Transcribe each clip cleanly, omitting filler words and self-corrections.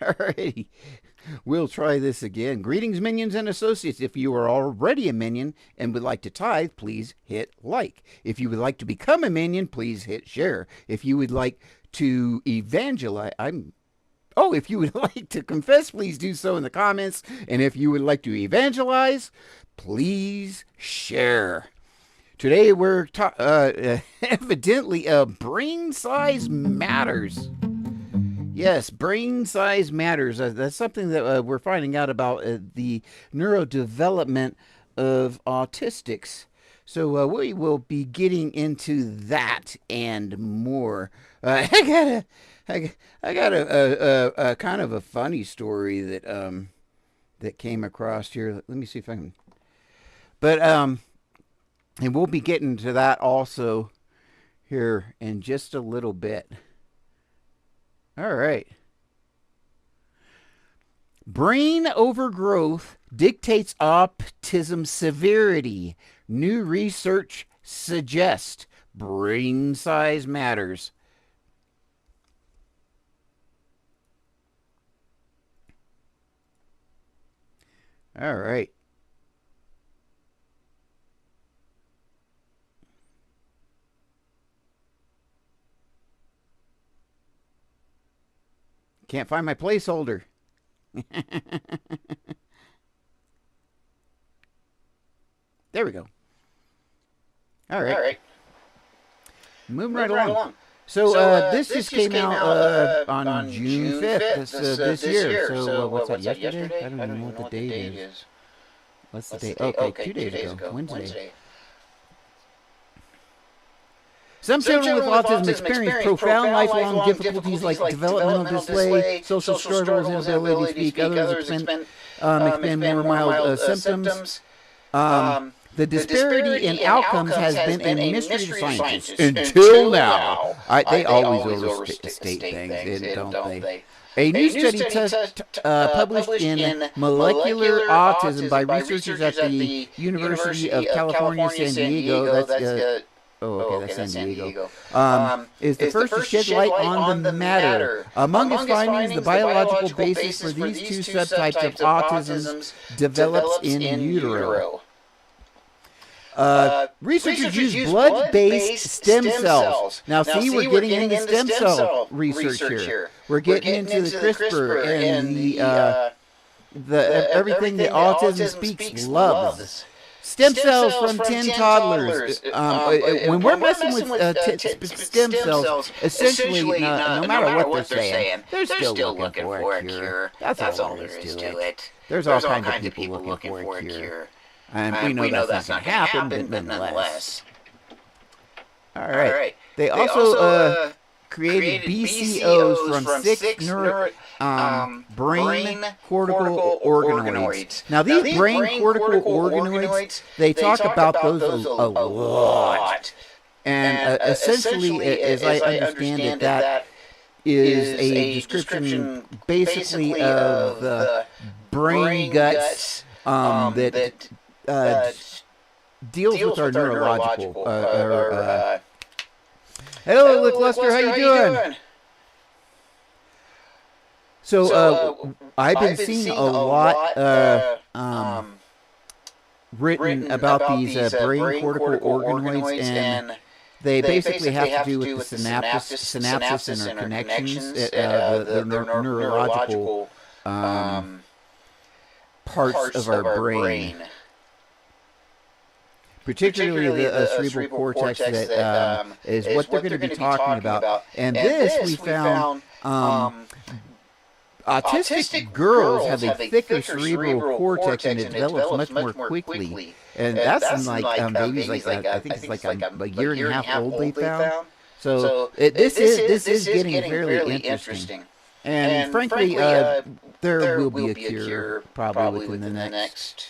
Alrighty. We'll try this again. Greetings, minions and associates. If you are already a minion and would like to tithe, please hit like. If you would like to become a minion, please hit share. If you would like to evangelize, if you would like to confess, please do so in the comments. And if you would like to evangelize, please share. Today we're evidently brain size matters. Yes, brain size matters. That's something that we're finding out about the neurodevelopment of autistics. So we will be getting into that and more. I got a kind of a funny story that came across here. Let me see if I can. But and we'll be getting to that also here in just a little bit. All right. Brain overgrowth dictates autism severity. New research suggests brain size matters. All right. Can't find my placeholder. There we go. All right. Moving right along. So this just came out on June 5th this year. So what's that, yesterday? I don't even know what the date is. What's the date? Okay, 2 days ago. Wednesday. Some children with autism experience profound lifelong difficulties like developmental delay, social struggles, inability to speak. Others experience more mild symptoms. The disparity in outcomes has been a mystery to scientists until now. They always overstate things, don't they? A new study published in Molecular Autism by researchers at the University of California, San Diego. That's San Diego. Is the first to shed light on the matter. Among its findings, the biological basis for these two subtypes of autism develops in utero. Researchers use blood-based stem cells. Now, see, we're getting into stem cell research here. We're getting into the CRISPR and the everything that autism speaks loves. Stem cells from 10 toddlers. When we're messing with stem cells, essentially, no matter what they're saying, they're still looking for a cure. That's all there is to it. There's all kinds of people looking for a cure. And we know that's not going to happen, but nonetheless. All right. They also created BCOs from 6 brain cortical organoids. Now, these brain cortical organoids, they talk about those a lot. And essentially, as I understand it, that is a description basically of the brain guts that deals with our neurological. Hello, Lick Luster, how you doing? So I've been seeing a lot written about these brain cortical organoids, and they basically have to do with the synapses and our connections, the neurological parts of our brain. Particularly the cerebral cortex that is what they're going to be talking about. And this we found autistic girls have a thicker cerebral cortex and it develops much more quickly. And that's in like babies like I think it's like a year and a half old they found. So this is getting fairly interesting. And frankly, there will be a cure probably within the next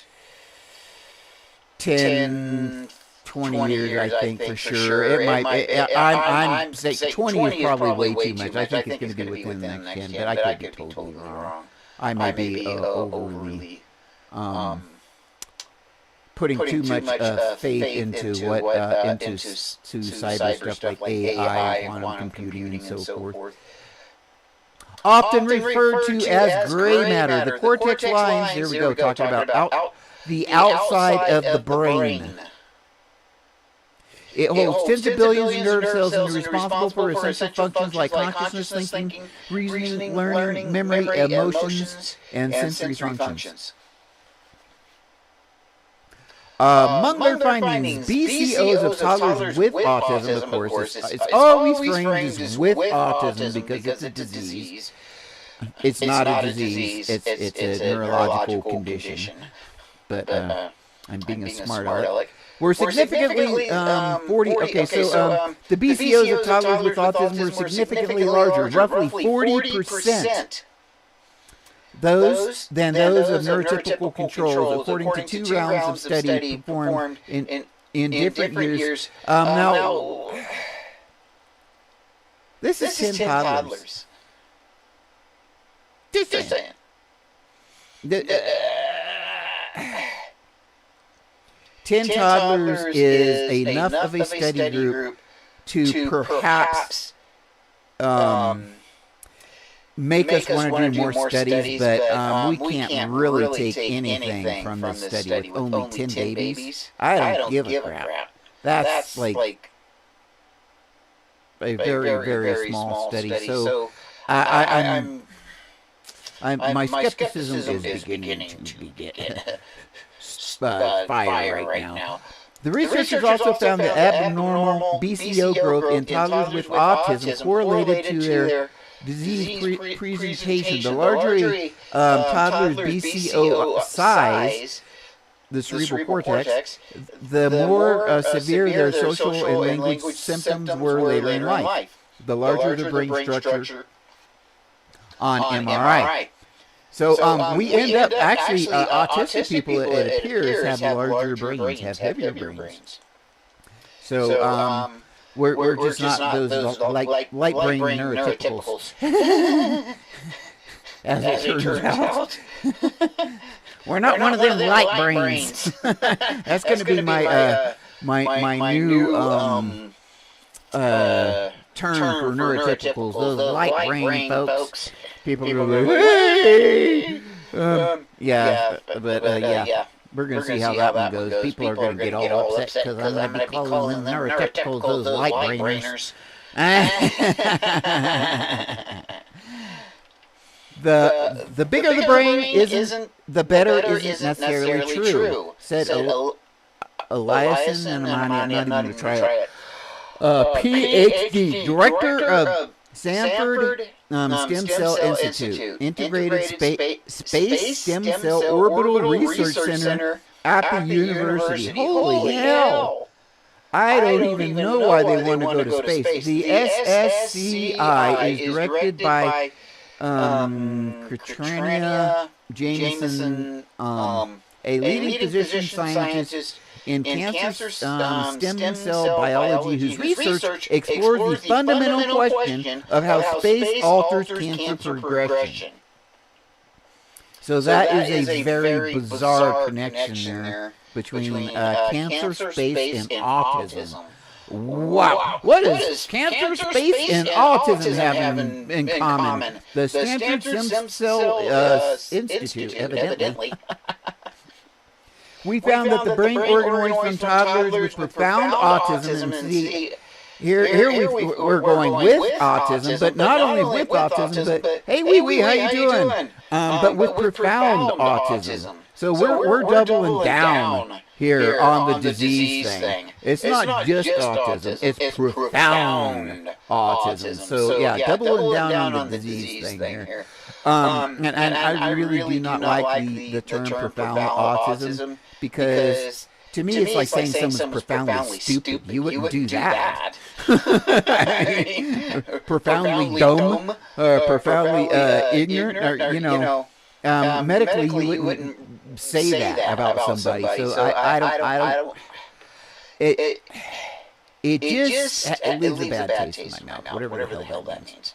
10, 20 years, I think, for sure. It might. I'm saying 20 is probably way too much. I think it's going to be within the next 10, but I could be totally wrong. I may be overly putting too much faith into cyber stuff like AI, quantum computing, and so forth. often referred to as gray matter. The cortex lines, here we go, talking about the outside of the brain. It holds tens of billions of nerve cells and is responsible for essential functions like consciousness, thinking, reasoning, learning, memory, emotions, and sensory functions. Among their findings, BCOs of toddlers with autism, of course, it's always framed as with autism because it's a disease. It's not a disease, it's a neurological condition. But I'm being a smart aleck. Were significantly 40. Okay, so the BCOs of toddlers with autism were significantly larger, roughly 40%. Those of neurotypical controls, according to 2 rounds of study performed in different years. Now, this is 10 toddlers. Just saying. 10 toddlers is enough of a study group to perhaps make us want to do more studies, but we can't really take anything from this study with only 10 babies. I don't give a crap. That's like a very, very small study. So my skepticism is beginning to get fire right now. The researchers also found that abnormal BCO growth in toddlers with autism correlated to their disease presentation. The larger toddler's BCO size, the cerebral cortex, the more severe their social and language symptoms were later in life. The larger the brain structure on MRI. So we end up actually autistic people, it appears, have larger brains, have heavier brains. So we're just not those light brain neurotypicals. As it turns out. We're not one of them light brains. That's going to be my new term for neurotypicals. Those light brain folks. People are like, hey! Yeah, we're going to see how that one goes. People are going to get all upset because I'm going to be calling them neurotypicals, those light brainers. The bigger the brain isn't, the better isn't necessarily true, said Eliason, and I'm not even going to try it. PhD, director of Sanford Stem Cell Institute, Integrated Space Stem Cell Orbital Research Center at the university. Holy hell! I don't even know why they want to go to space. The SSCI is directed by Katrina Jameson, a leading physician scientist in cancer stem cell biology, whose research explores the fundamental question of how space alters cancer progression. So that is a very bizarre connection there between cancer, space, and autism. Wow. What does cancer, space, and autism have in common? The Stanford Stem Cell Institute, evidently. We found that the brain organoids from toddlers with profound autism, and see, here we're going with autism, but not only with autism, but hey, wee, how you doing? But with profound autism. So we're doubling down here on the disease thing. It's not just autism, it's profound autism. So yeah, doubling down on the disease thing here. And I really do not like the term profound autism, because to me it's like saying someone's profoundly stupid. You wouldn't do that. Profoundly dumb, or profoundly ignorant, or medically you wouldn't say that about somebody. So I don't. It just leaves a bad taste in my mouth, whatever the hell that means.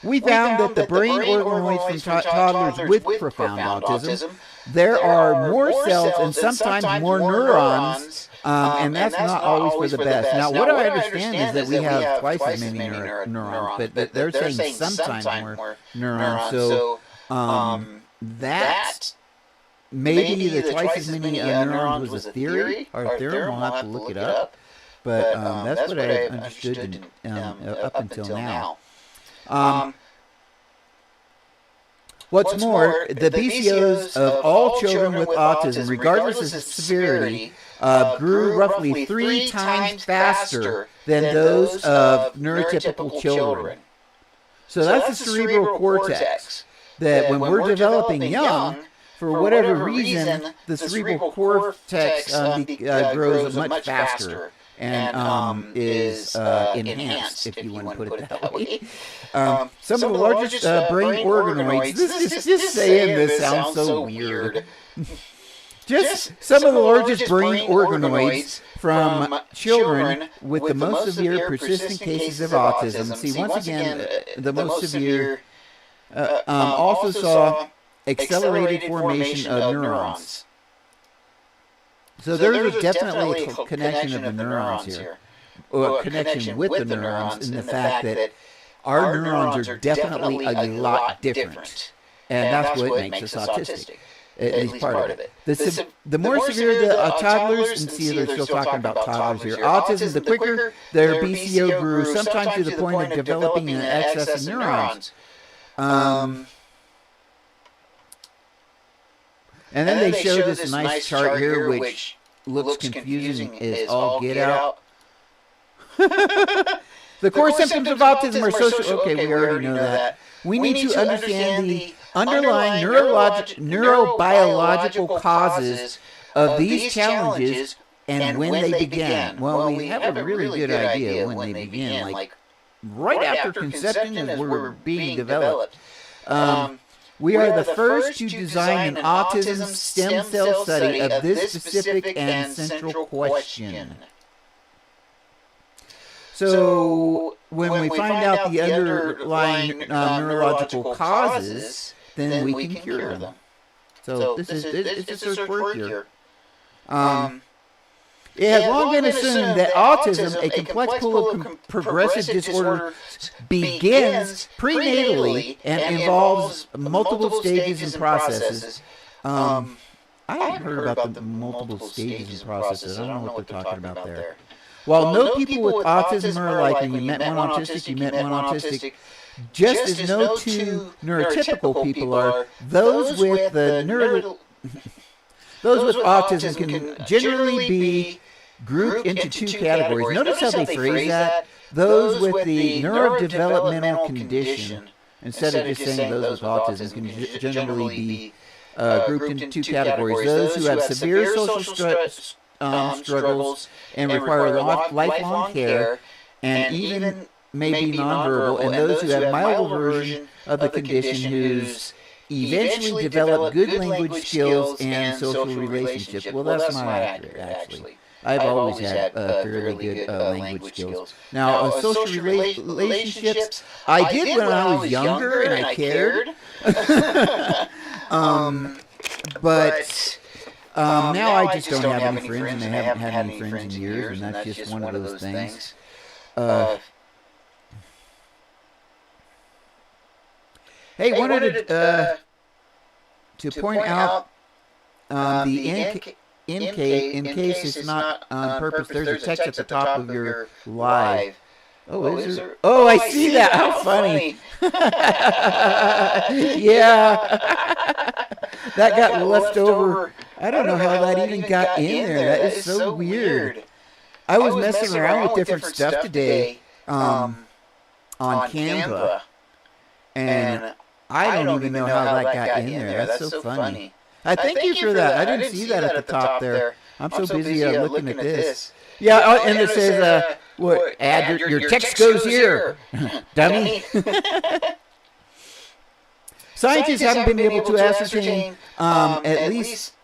We found that the brain organoids from toddlers with profound autism, there are more cells and sometimes more neurons, and that's not always for the best. Now, what I understand is that we have twice as many neurons, but they're saying sometimes more neurons. So that maybe the twice as many neurons was a theory or theorem. We'll have to look it up. But that's what I understood up until now. What's more, the BCOs of all children with autism, regardless of severity, grew roughly 3 times faster than those of neurotypical children. So that's the cerebral cortex that when we're developing young, for whatever reason, the cerebral cortex grows much faster and is enhanced, if you want to put it that way. Some of the largest brain organoids, just saying this sounds so weird. Just some of the largest brain organoids from children with the most severe persistent cases of autism. See, once again, the most severe also saw accelerated formation of neurons. So there's definitely a connection of the neurons here, or a connection with the neurons in the fact that our neurons are definitely a lot different, and that's what makes us autistic, at least part of it. The more severe the toddlers, and see they're still talking about toddlers here, autism, the quicker their BCO grew, sometimes to the point of developing an excess of neurons. And then they show this nice chart here, which looks confusing as all get out. The core symptoms of autism are social. Okay, we already know that. We need to understand the underlying neurobiological causes of these challenges and when they began. Well, we have a really good idea when they begin, like right after conception as we're being developed. We are the first to design an autism stem cell study of this specific and central question. So when we find out the underlying neurological causes, then we can cure them. So it's just a word here. It has long been assumed that autism, a complex pool of progressive disorder, begins prenatally and involves multiple stages and processes. I haven't heard about the multiple stages and processes. I don't know what they're talking about there. While no people with autism are alike, and you met one autistic, just as no two neurotypical people are, those with autism can generally be grouped into 2 categories. Notice how they phrase that. Those with the neurodevelopmental condition, instead of just saying those with autism, can generally be grouped into 2 categories. Those who have severe social struggles and require lifelong care, and even may be nonverbal, and those who have mild version of the condition who's eventually develop good language skills and social relationships. Well, that's not accurate, actually. I've always had fairly good language skills. Now, social relationships, I did when I was younger and I cared. But now I just don't have any friends, and I haven't had any friends in years, and that's just one of those things. Hey, wanted to point out the in case it's not on purpose, there's a text at the top of your live. Oh, is there? Oh, I see that. How funny. Yeah. That got left over. I don't know how that even got in there. That is so weird. I was messing around with different stuff today on Canva, and I don't even know how that got in there. That's so funny. I thank you for that. I didn't see that at the top there. I'm so busy looking at this. Yeah, and it says, add your text goes here, dummy. Scientists haven't been able to ascertain at least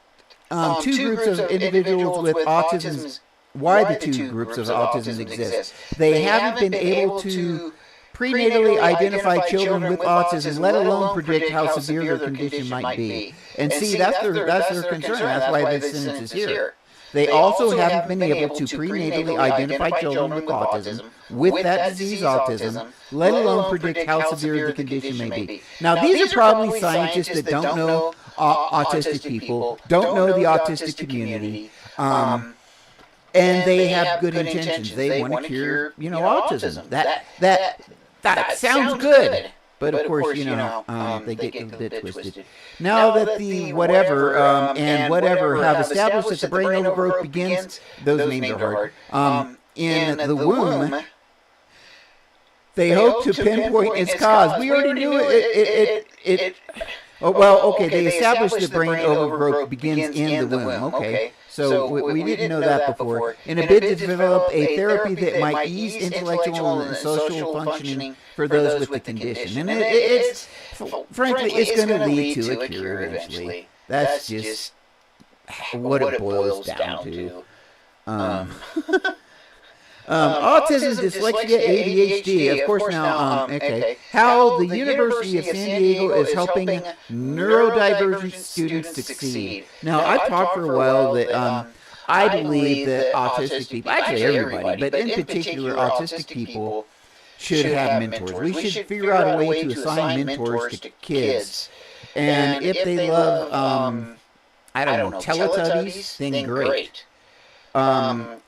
2 groups of individuals with autism, why the 2 groups of autism exist. They haven't been able to prenatally identify children with autism, let alone predict how severe their condition might be. And see, that's their concern. That's why this sentence is here. They also haven't been able to prenatally identify children with autism, with that disease autism, let alone predict how severe the condition may be. Now, these are probably scientists that don't know autistic people, don't know the autistic community, and they have good intentions. They want to cure, autism. That sounds good. But of course, they get a bit twisted. Now that the whatever and whatever have established that the brain overgrowth begins, those names are hard, in the womb, they hope to pinpoint its cause. We already knew it. Oh, well, okay, they established that brain overgrowth begins in the womb. Okay. So we didn't know that before. In a bid to develop a therapy that might ease intellectual and social functioning for those with the condition. And it's frankly, it's going to lead to a cure eventually. That's just what it boils down to. Autism, dyslexia, ADHD. Of course, now, okay. How the University of San Diego is helping neurodivergent students succeed. Now, I've talked for a while that I believe that autistic people, actually everybody, but in particular autistic people, should have mentors. We should figure out a way to assign mentors to kids. And if they love, I don't know, Teletubbies, then great.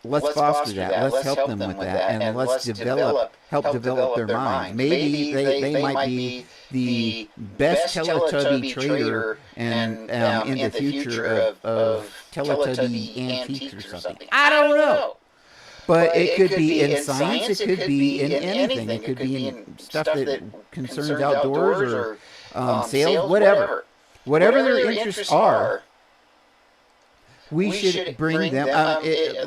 Let's foster that. Let's help them with that, and let's help develop their mind. Maybe they might be the best Teletubby trader and in the future of Teletubby antiques or something. I don't know. But it could be in science. It could be in anything. It could be in stuff that concerns outdoors or sales, whatever. Whatever their interests are. We should bring them,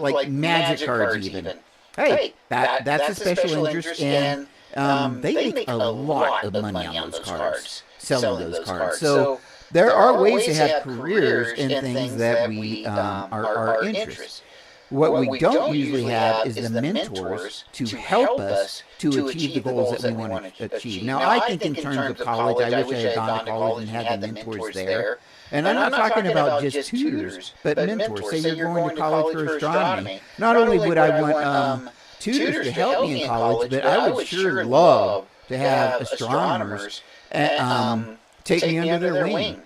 like magic cards even. Hey, that's a special interest, and they make a lot of money on those cards, selling those cards. So there are ways to have careers in things that we are our interests. What we don't usually have is the mentors to help us to achieve the goals that we want to achieve. Now, I think in terms of college, I wish I had gone to college and had the mentors there. And I'm not talking about just tutors, but mentors. Say you're going to college for astronomy. Not only would I want tutors to help me in college, but I would sure love to have astronomers take me under their wing.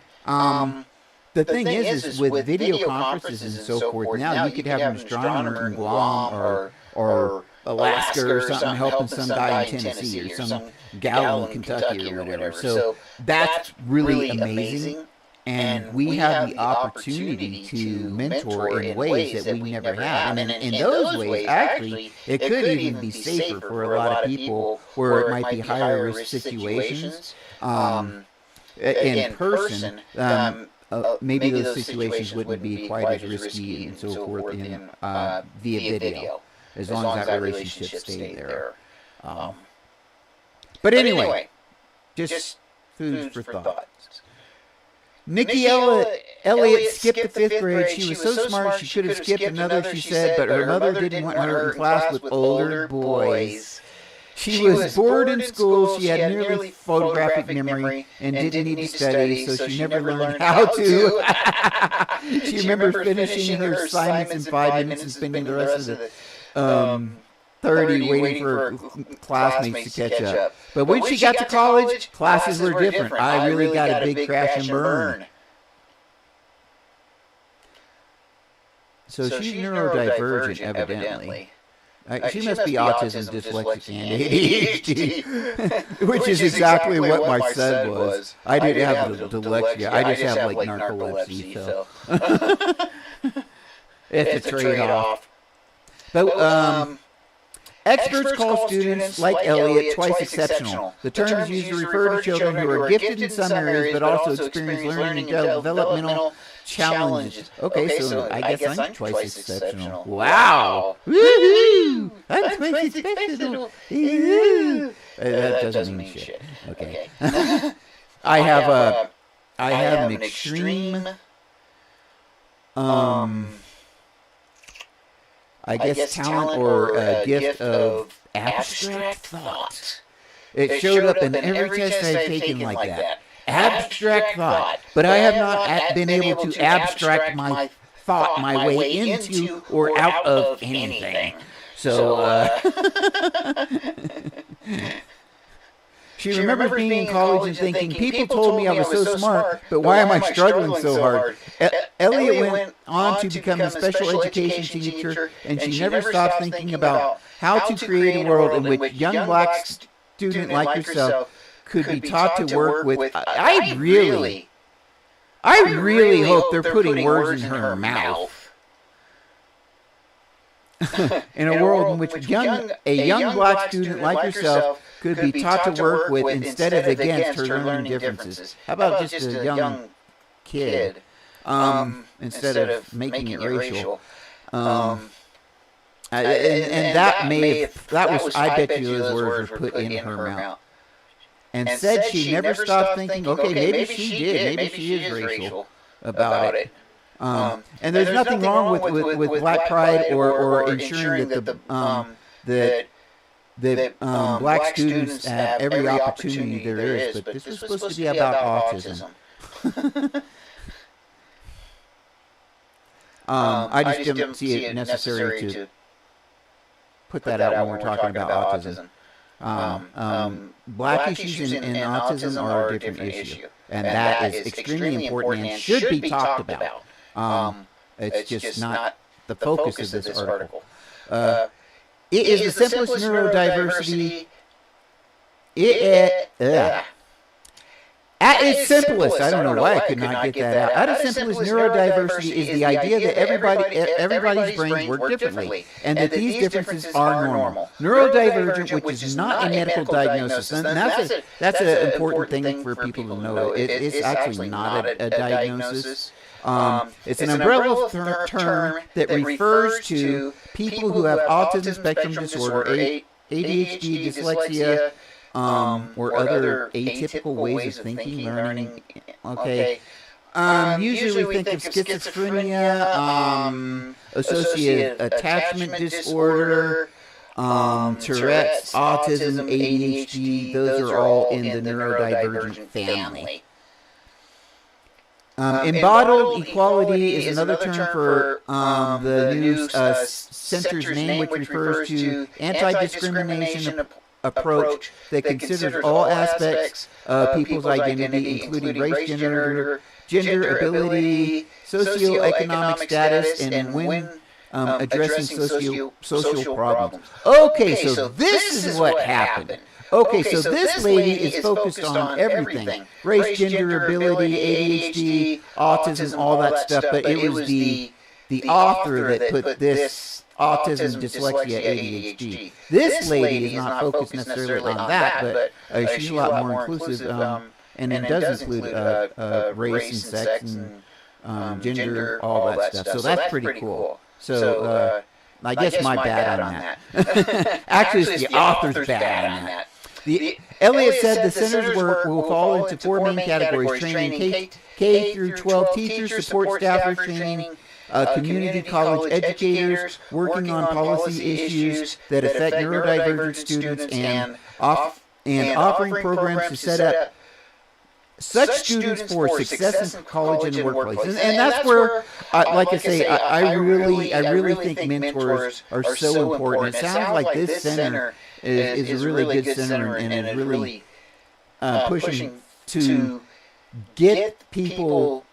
The thing is with video conferences and so forth, now you could have an astronomer in Guam or Alaska or something helping some guy in Tennessee or some gal in Kentucky or whatever. So that's really amazing. And we have the opportunity to mentor in ways that we never have. And in those ways, actually, it could even be safer for a lot of people where it might be higher risk situations in person. Maybe those situations wouldn't be quite as risky and so forth in via video, as long as that relationship stayed there. But anyway, just food for thought. Nikki Elliott skipped the 5th grade. She was so smart she could have skipped another, she said, but her mother didn't want her in class with older boys. She was bored in school. She had nearly photographic memory and didn't need to study, so she never learned how to. She remembered finishing her assignments in 5 minutes and spending the rest of the 30 waiting for her classmates to catch up. But when she got to college, classes were different. I really got a big crash and burn. So she's neurodivergent, evidently. She must be autism, dyslexic, and ADHD, which is exactly what my son was. I didn't have the dyslexia. I just have like narcolepsy. So it's a trade-off. But experts call students like Elliot twice exceptional. The term is used to refer to children who are gifted in some areas but also experience learning and developmental challenges. Okay, so I guess I'm twice exceptional. Wow! Woohoo! I'm twice exceptional. That doesn't mean shit. Okay. I have an extreme I guess talent or a gift of abstract thought. It showed up in every test I've taken like that. Abstract thought. But I have not been able to abstract my thought my way into or out of anything. So, she remembers being in college and thinking, people told me I was so smart, but why am I struggling so hard? Elliot went on to become a special education teacher, and she never stopped thinking about how to create a world in which young black students like yourself could be taught to work with. I really hope they're putting words in her mouth. In a world in which a young black student like yourself could be taught to work with instead of against her learning differences. How about just a young kid instead of making it racial? And that was, I bet you those words were put in her mouth. And said she never stopped thinking, okay, maybe she did, maybe she is racial about it. And there's nothing wrong with black pride or ensuring that black students have every opportunity there is, but this was supposed to be about autism. I just didn't see it necessary to put that out when we're talking about autism. Black issues in autism are a different issue, and that is extremely important and should be talked about. It's just not the focus of this article. It is the simplest neurodiversity. At its simplest, I don't know why I could not get that out. At its simplest, neurodiversity is the idea that everybody's brains work differently, and that these differences are normal. Neurodivergent, which is not a medical diagnosis, and that's an important thing for people to know. It's actually not a diagnosis. It's an umbrella term that refers to people who have autism spectrum disorder, ADHD, dyslexia, or other atypical ways of thinking, learning. Okay. Usually we think of schizophrenia, associative attachment disorder, Tourette's, autism, ADHD. Those are all in the neurodivergent family. Embodied equality is another term for the new center's name, which refers to anti-discrimination approach that considers all aspects of people's identity, including race, gender, ability, socioeconomic status, and when addressing social problems. Okay, so this is what happened. Okay, so this lady is focused on everything. Race, gender, ability, ADHD, autism, all that stuff, but it was the author that put this autism, dyslexia, ADHD. This lady is not focused necessarily on that, but she's a lot more inclusive, and it does include race and sex and gender, all that stuff. So that's pretty cool. So I guess my bad on that. Actually, it's the author's bad on that. Elliot said the center's work will fall into four main categories: training K through 12 teachers, support staffers, training community college educators, working on policy issues that affect neurodivergent students, and offering programs to set up such students for success in college and the workplace. And that's where, like I say, I really think mentors are so important. It sounds like this center is a really good center and is really pushing to get kids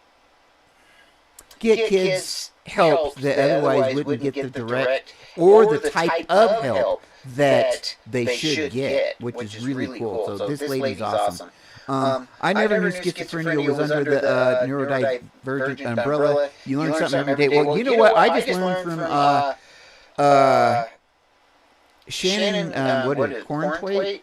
help that otherwise wouldn't get the direct or the type of help that they should get, which is really cool. So this lady's awesome. I never knew schizophrenia was under the neurodivergent umbrella. You learn something every day. Well, you know what? I just learned from Shannon, what is it? Cornthwaite?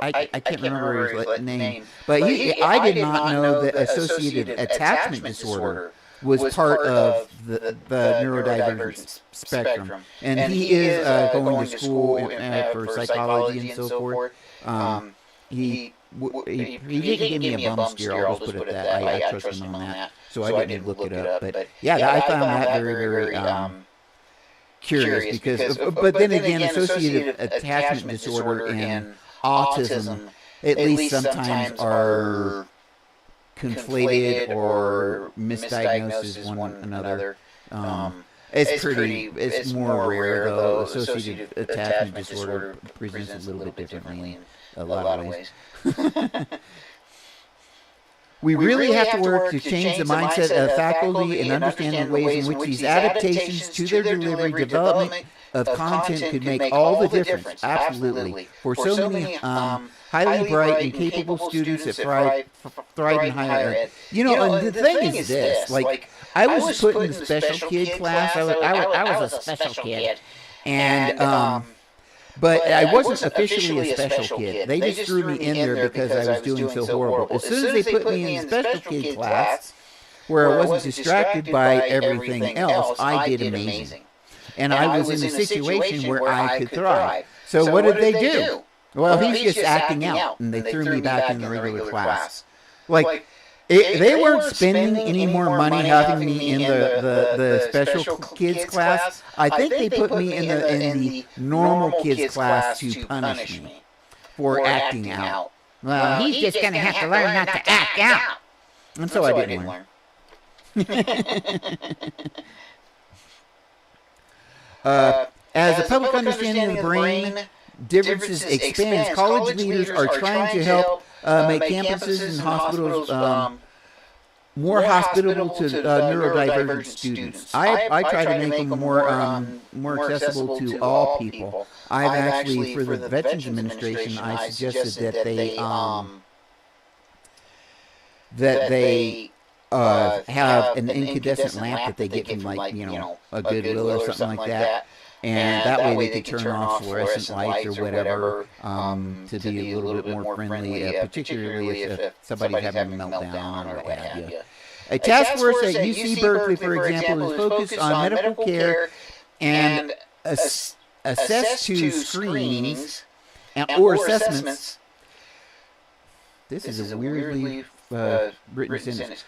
I can't remember his name. But I did not know that associative attachment disorder was part of the neurodivergent spectrum. And he is going to school for psychology and so forth. He didn't give me a bum steer, I'll just put it that. I trust him on that. So I didn't look it up. But yeah, I found that very, very curious because, but then again, associative attachment disorder and autism, at least sometimes, are conflated or misdiagnosed as one another. It's more rare, though. Associative attachment disorder presents a little bit differently in a lot of ways. We really have to work to change the mindset of faculty and understand the ways in which these adaptations to their delivery, development of content could make all the difference. Absolutely. For so many highly bright and capable students that thrive in higher ed. You know, and the thing is this, like, I was put in the special kid class. I was a special kid. And, but I wasn't officially a special kid. They just threw me in there because I was doing so horrible. As soon as they put me in the special kid class, where I wasn't distracted by everything else, I did amazing. And I was in a situation where I could thrive. So what did they do? Well, he's just acting out, and they threw me back in the regular class. Like, they weren't spending any more money having me in the special kids class. I think they put me in the normal kids class to punish me for acting out. Well, he's just going to have to learn not to act out. And so I didn't learn. As a public understanding of the brain differences expands, college leaders are trying to help make campuses and hospitals more hospitable to neurodivergent students. I try to make them more accessible to all people. I've actually, for the Veterans Administration, I suggested that they have an incandescent lamp that they get from, like, a Goodwill or something like that. And that way they could turn off fluorescent lights or whatever to be a little bit more friendly, particularly if somebody's having a meltdown or what have you. A task force at UC Berkeley, for example, is focused on medical care and assess to screenings or assessments. This is a weirdly written sentence.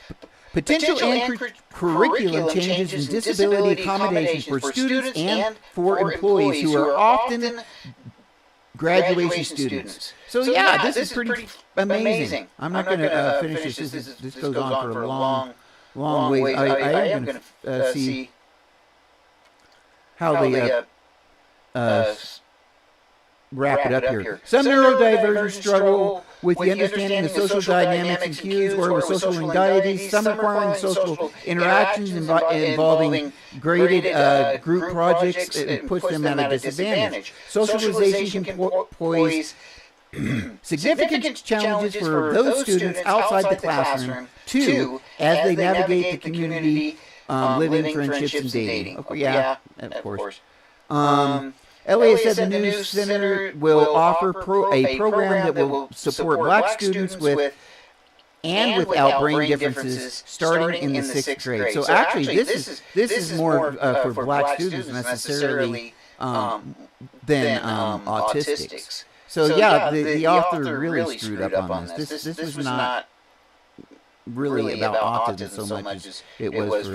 Potential and curriculum changes in disability accommodations for students and for employees who are often graduation students. So yeah, this is pretty amazing. I'm not going to finish this. This goes on for a long way. I am going to see how they wrap it up here. Some neurodivergents struggle with the understanding of social dynamics and cues or with social anxieties, some requiring social interactions involving graded group projects. It puts them at a disadvantage. Socialization can pose significant challenges for those students outside the classroom, too, as they navigate the community, living, friendships, and dating. Okay, yeah, of course. Elliott said the new center will offer a program that will support black students with and without brain differences starting in the 6th grade. So actually, this is more for black students necessarily than autistics. So yeah, the author really screwed up on this. This was not really about autism so much as it was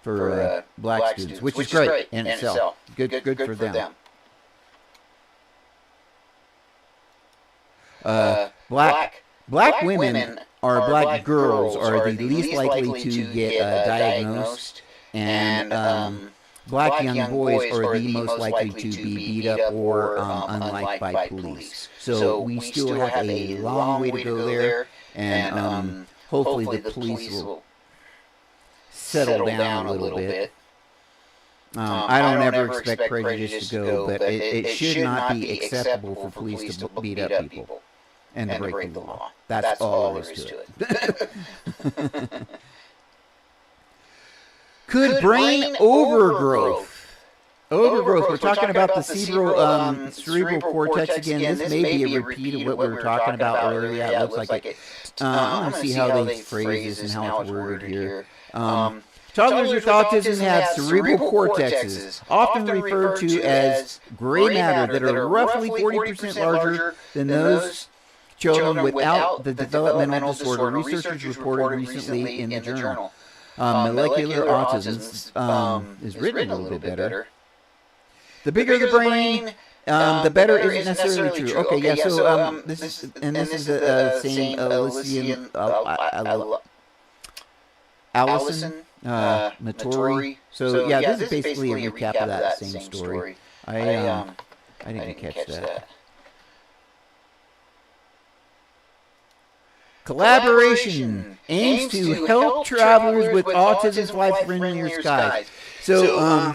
for black students, which is great in itself. Good for them. Black women or black girls are the least likely to get diagnosed, and black young boys are the most likely to be beat up or unliked by police. So we still have a long way to go there, and hopefully the police will settle down a little bit. I don't ever expect prejudice to go, but it should not be acceptable for police to beat up people and to break the law. That's all there is to it. Could brain overgrowth? We're talking about the cerebral cortex again. This may be a repeat of what we were talking about earlier. Yeah, it looks like it. I want to see how they phrase this and how it's worded here. Toddlers with autism have cerebral cortexes, often referred to as gray matter, that are roughly 40% larger than those children without the developmental disorder. Researchers reported recently in the journal Molecular Autism is written a little bit better. The bigger the brain, The better isn't necessarily true. Okay, yeah. So this is the same Elysium Allison Matori. So yeah, this is basically a recap of that same story. I didn't catch that. Collaboration aims to help travelers with autism fly friendlier skies. So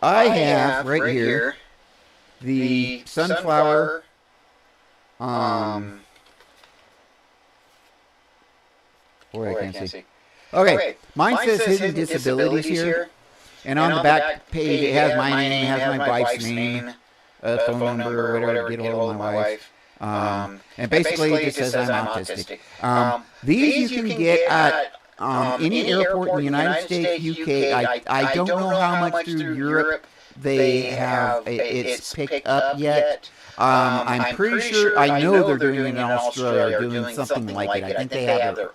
I have right here the sunflower. Boy, I can't see. Okay, mine says hidden disabilities here, and on the back page it has my name, it has my wife's name, phone number, or whatever to get a hold of my wife. And basically it just says I'm autistic. These you can get at any airport in the United States, UK. I don't know how much through Europe they have it's picked up yet. I'm pretty sure, I know they're doing it in Australia, or doing something like it. I think they have their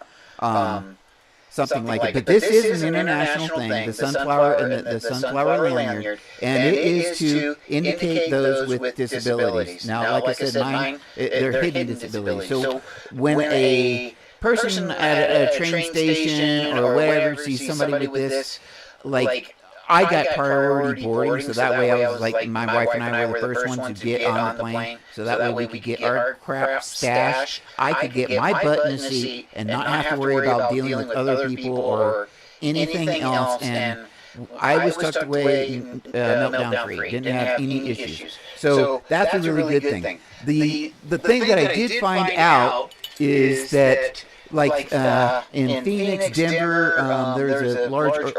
something like it. But this is an international thing, the sunflower and the sunflower lanyard, and it is to indicate those with disabilities. Now, like I said, mine, they're hidden disabilities. So when a person at a train station or whatever sees somebody with this, like, I got priority boarding, so that way I was like, my wife and I were the first ones to get on the plane, so that way we could get our crap stashed. I could get my butt in the seat and not have to worry about dealing with other people or anything else, and I was tucked away meltdown free, didn't have any issues. So that's a really good thing. The thing that I did find out is that, like in Phoenix, Denver, there's a large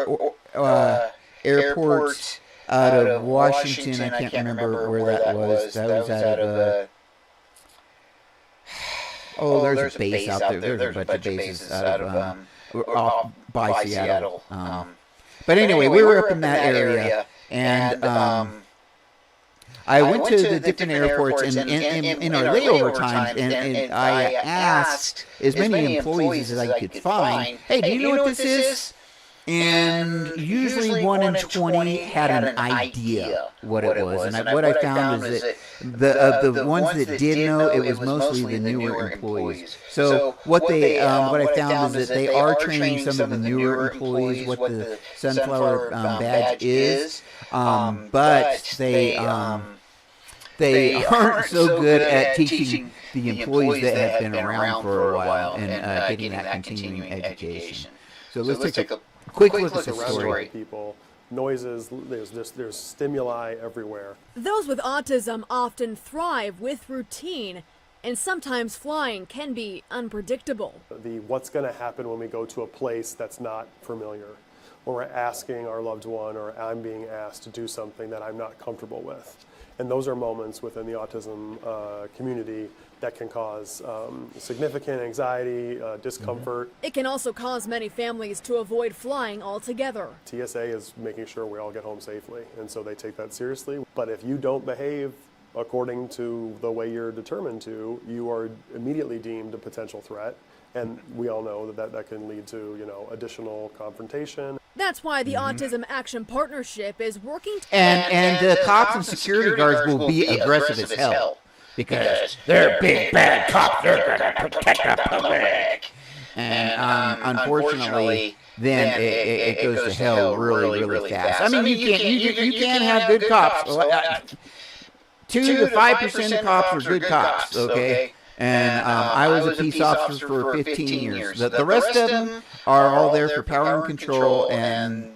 airport out of Washington. I can't remember where that was. That was out of there's a base out there. There's a bunch of bases out of off by Seattle. But anyway, we were up in that area, and I went to the different airports in our layover times, and I asked as many employees as I could find, "Hey, do you know what this is?" And usually 1 in 20 had an idea what it was. And what I found is that the ones that did know, it was mostly the newer employees. So what I found is that they are training some of the newer employees what the sunflower badge is, but they aren't so good at teaching the employees that have been around for a while and getting that continuing education. So let's take a quick look at the story. People, noises, there's stimuli everywhere. Those with autism often thrive with routine, and sometimes flying can be unpredictable. What's going to happen when we go to a place that's not familiar, or we're asking our loved one, or I'm being asked to do something that I'm not comfortable with. And those are moments within the autism community that can cause significant anxiety, discomfort. It can also cause many families to avoid flying altogether. TSA is making sure we all get home safely, and so they take that seriously. But if you don't behave according to the way you're determined to, you are immediately deemed a potential threat. And we all know that can lead to, additional confrontation. That's why the Autism Action Partnership is working to... And the cops and security guards will be aggressive as hell. Because they're big, bad cops. They're going to protect the public. And unfortunately, then it goes to hell really, really fast. I mean, you can't have good cops. 2 to 5% of cops are good cops, okay? And I was a peace officer for 15 years. The rest of them are all there for power and control and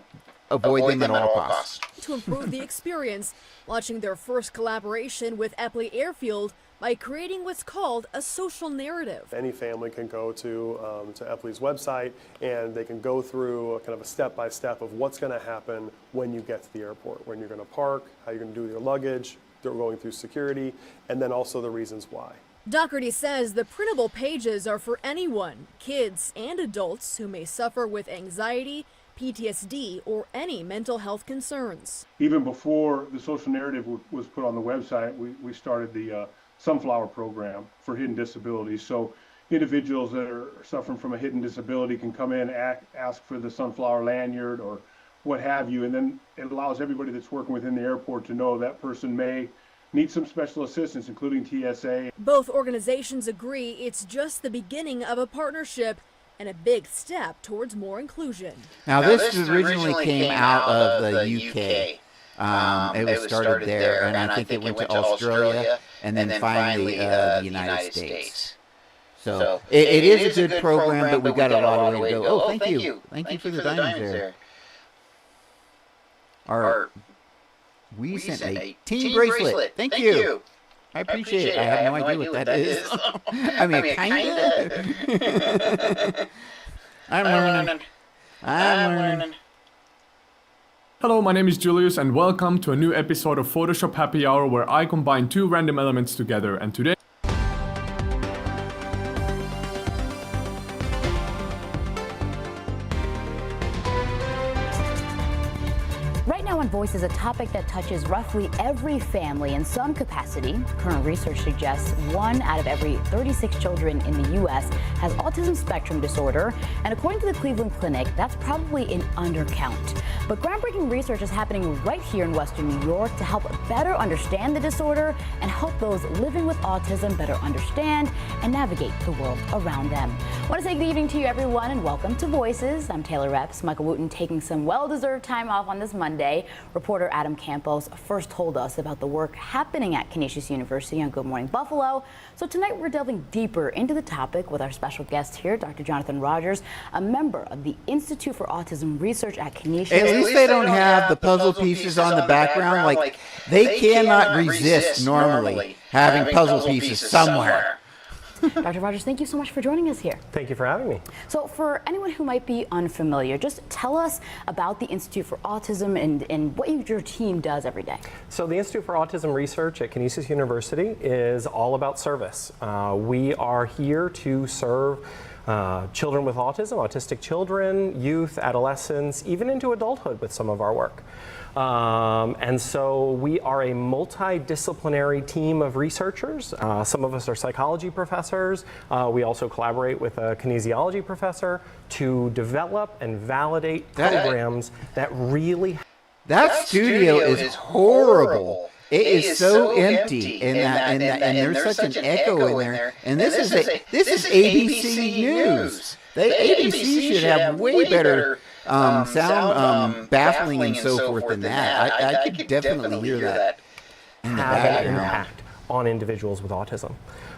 avoid them at all costs. To improve the experience, launching their first collaboration with Epley Airfield by creating what's called a social narrative. Any family can go to Epley's website, and they can go through a kind of a step-by-step of what's going to happen when you get to the airport, when you're going to park, how you're going to do your luggage, they're going through security, and then also the reasons why. Doherty says the printable pages are for anyone, kids and adults who may suffer with anxiety, PTSD, or any mental health concerns. Even before the social narrative was put on the website, we started the Sunflower program for hidden disabilities. So individuals that are suffering from a hidden disability can come in, ask for the Sunflower lanyard or what have you. And then it allows everybody that's working within the airport to know that person may need some special assistance, including TSA. Both organizations agree it's just the beginning of a partnership and a big step towards more inclusion. Now, this originally came out of the UK. It was started there, and I think it went to Australia, and then finally the United States. So it is a good program, but we've got a lot of way to go. Oh, thank you. Thank you for the diamonds there. We sent a team bracelet. Thank you. I appreciate it. I have no idea what that is. I mean, kind of. I'm learning. Hello, my name is Julius and welcome to a new episode of Photoshop Happy Hour where I combine two random elements together, and today Right now on Voice is a topic that touches roughly every family in some capacity. Current research suggests 1 out of every 36 children in the U.S. has autism spectrum disorder, and according to the Cleveland Clinic, that's probably an undercount. But groundbreaking research is happening right here in Western New York to help better understand the disorder and help those living with autism better understand and navigate the world around them. I want to say good evening to you, everyone, and welcome to Voices. I'm Taylor Reps. Michael Wooten taking some well-deserved time off on this Monday. Reporter Adam Campos first told us about the work happening at Canisius University on Good Morning Buffalo. So tonight we're delving deeper into the topic with our special guest here, Dr. Jonathan Rogers, a member of the Institute for Autism Research at Canisius. At least they don't have the puzzle pieces on the background. Like, they cannot resist normally having puzzle pieces somewhere. Dr. Rogers, thank you so much for joining us here. Thank you for having me. So for anyone who might be unfamiliar, just tell us about the Institute for Autism and what your team does every day. So the Institute for Autism Research at Canisius University is all about service. We are here to serve children with autism, autistic children, youth, adolescents, even into adulthood with some of our work. And so we are a multidisciplinary team of researchers. Some of us are psychology professors. We also collaborate with a kinesiology professor to develop and validate programs that really... That studio is horrible. It is so empty, and there's such an echo in there. And this is ABC News. ABC should have way better sound baffling and so forth than that. I could definitely hear that in the have an background. impact on individuals with autism.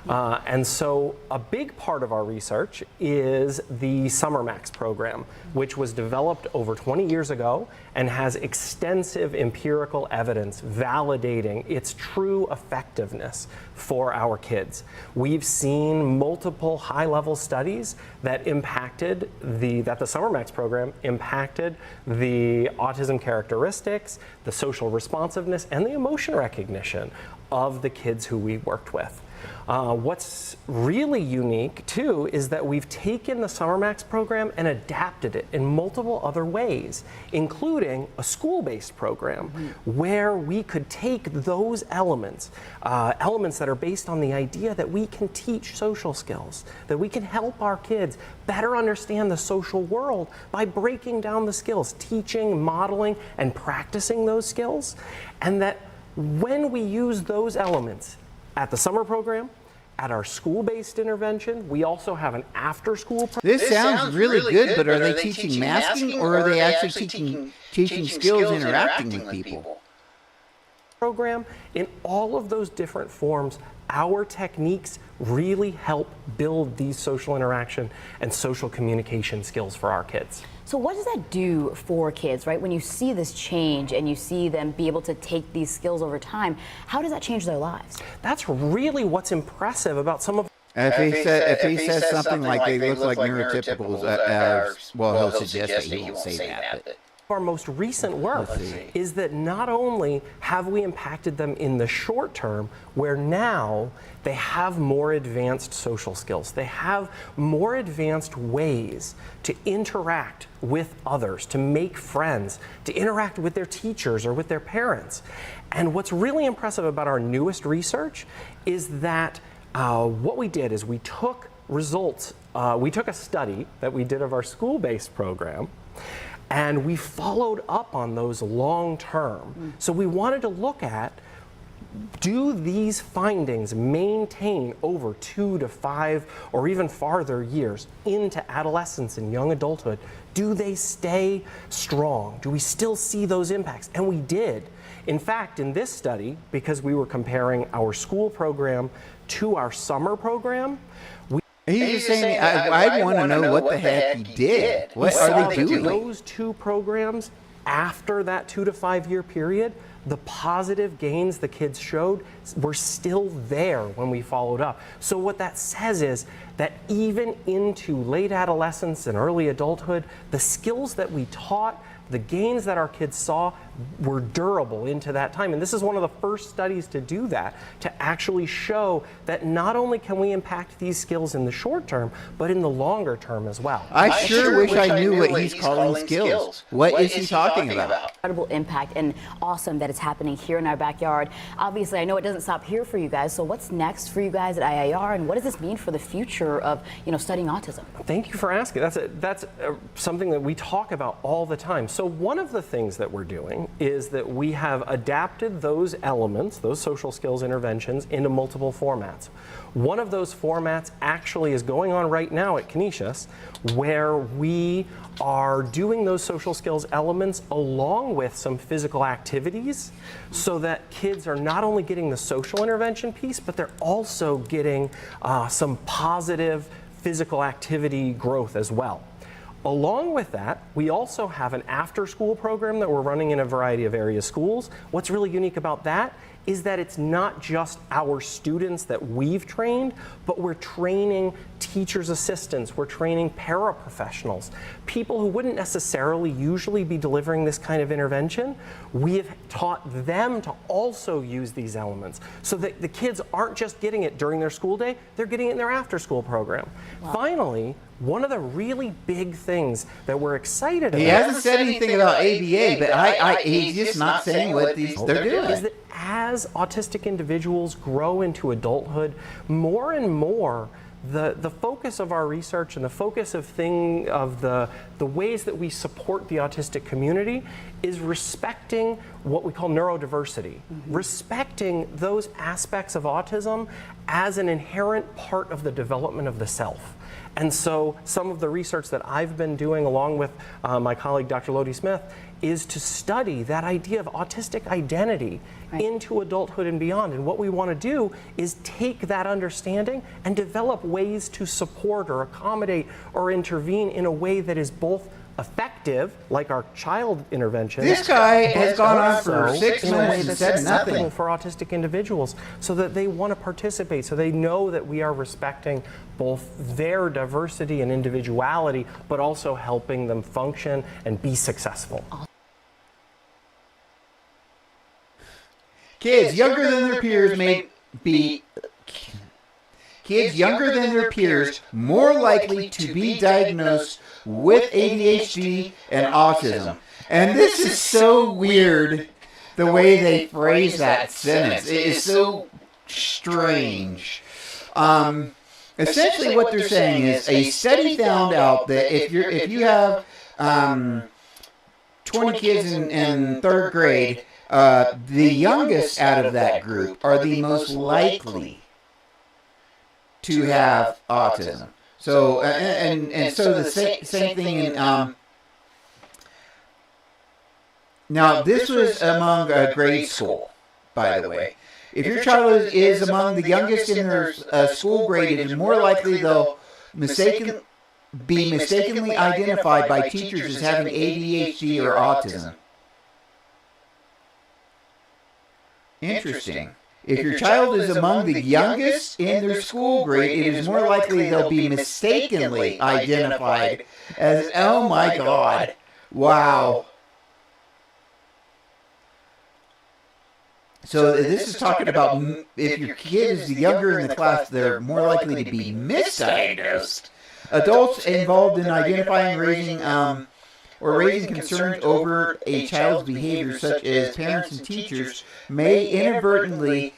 And so a big part of our research is the Summer Max program, which was developed over 20 years ago and has extensive empirical evidence validating its true effectiveness for our kids. We've seen multiple high-level studies that that the Summer Max program impacted the autism characteristics, the social responsiveness, and the emotion recognition of the kids who we worked with. What's really unique, too, is that we've taken the Summer Max program and adapted it in multiple other ways, including a school-based program where we could take those elements that are based on the idea that we can teach social skills, that we can help our kids better understand the social world by breaking down the skills, teaching, modeling, and practicing those skills, and that when we use those elements at the summer program, at our school-based intervention, we also have an after-school program. This sounds really good, but are they teaching masking, or are they actually teaching skills interacting with people? Program. In all of those different forms, our techniques really help build these social interaction and social communication skills for our kids. So what does that do for kids, right? When you see this change and you see them be able to take these skills over time, how does that change their lives? That's really what's impressive about some of... If he says something like they look like neurotypicals, well, he'll suggest that he won't say that. But our most recent work is that not only have we impacted them in the short term, where now they have more advanced social skills, they have more advanced ways to interact with others, to make friends, to interact with their teachers or with their parents. And what's really impressive about our newest research is that what we did is we took results, we took a study that we did of our school-based program, And we followed up on those long term. So we wanted to look at, do these findings maintain over 2 to 5 or even farther years into adolescence and young adulthood? Do they stay strong? Do we still see those impacts? And we did. In fact, in this study, because we were comparing our school program to our summer program, He's just saying, I want to know what the heck he did. What are they doing? Those two programs, after that 2 to 5 year period, the positive gains the kids showed were still there when we followed up. So what that says is that even into late adolescence and early adulthood, the skills that we taught, the gains that our kids saw were durable into that time. And this is one of the first studies to do that, to actually show that not only can we impact these skills in the short term, but in the longer term as well. I sure wish I knew what he's calling skills. What is he talking about? Incredible impact, and awesome that it's happening here in our backyard. Obviously, I know it doesn't stop here for you guys. So what's next for you guys at IAR, and what does this mean for the future of studying autism? Thank you for asking. That's something that we talk about all the time. So one of the things that we're doing is that we have adapted those elements, those social skills interventions, into multiple formats. One of those formats actually is going on right now at Canisius, where we are doing those social skills elements along with some physical activities, so that kids are not only getting the social intervention piece, but they're also getting some positive physical activity growth as well. Along with that, we also have an after-school program that we're running in a variety of area schools. What's really unique about that is that it's not just our students that we've trained, but we're training teachers' assistants, we're training paraprofessionals, people who wouldn't necessarily usually be delivering this kind of intervention. We have taught them to also use these elements so that the kids aren't just getting it during their school day, they're getting it in their after-school program. Wow. Finally, one of the really big things that we're excited about— He hasn't said anything about ABA, but he's just not saying what they're doing. Is that as autistic individuals grow into adulthood, more and more the focus of our research and the focus of the ways that we support the autistic community is respecting what we call neurodiversity, respecting those aspects of autism as an inherent part of the development of the self. And so some of the research that I've been doing along with my colleague Dr. Lodi Smith is to study that idea of autistic identity into adulthood and beyond. And what we want to do is take that understanding and develop ways to support or accommodate or intervene in a way that is both effective, like our child intervention. This guy has gone on for 6 minutes and said nothing. For autistic individuals, so that they want to participate, so they know that we are respecting both their diversity and individuality, but also helping them function and be successful. Kids younger than their peers may be more likely to be diagnosed with ADHD and autism. And this is so weird, the way they phrase that sentence. It is so strange. Essentially what they're saying is a study found out that if you have 20 kids in third grade, the youngest out of that group are the most likely to have autism. So and so the same thing in now this was among grade school, by the way. If your child is among the youngest in their school grade, it is more likely they'll be mistakenly identified by teachers as having ADHD or autism. Interesting. If your child is among the youngest in their school grade, it is more likely they'll be mistakenly identified as, oh my God, wow. So this is talking about if your kid is younger in the class, they're more likely to be misdiagnosed. Adults involved in identifying, raising concerns over a child's behavior, such as parents and teachers, may inadvertently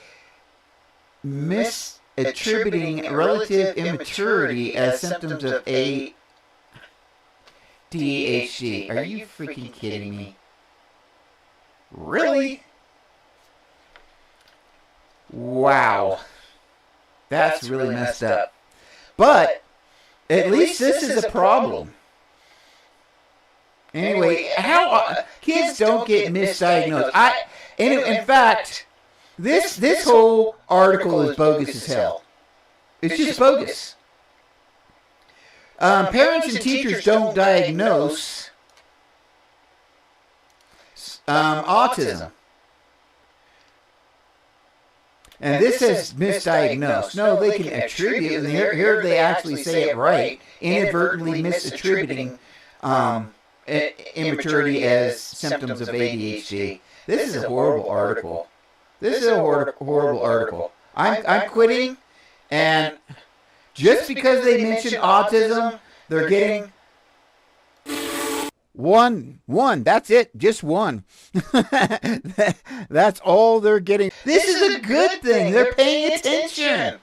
misattributing relative immaturity as symptoms of ADHD ADHD. Are you freaking kidding me? Really? Wow. That's really messed up. But at least this is a problem. Anyway, how kids don't get misdiagnosed. In fact, this whole article is bogus as hell. It's just bogus. Parents and teachers don't diagnose autism. And this says misdiagnosed. No, they can attribute, and here they actually say it right, inadvertently misattributing immaturity as symptoms of ADHD. This is a horrible article. This is a horrible article. I'm quitting, and just because they mention autism, they're getting one. That's it. Just one. That's all they're getting. This is a good thing. They're paying attention.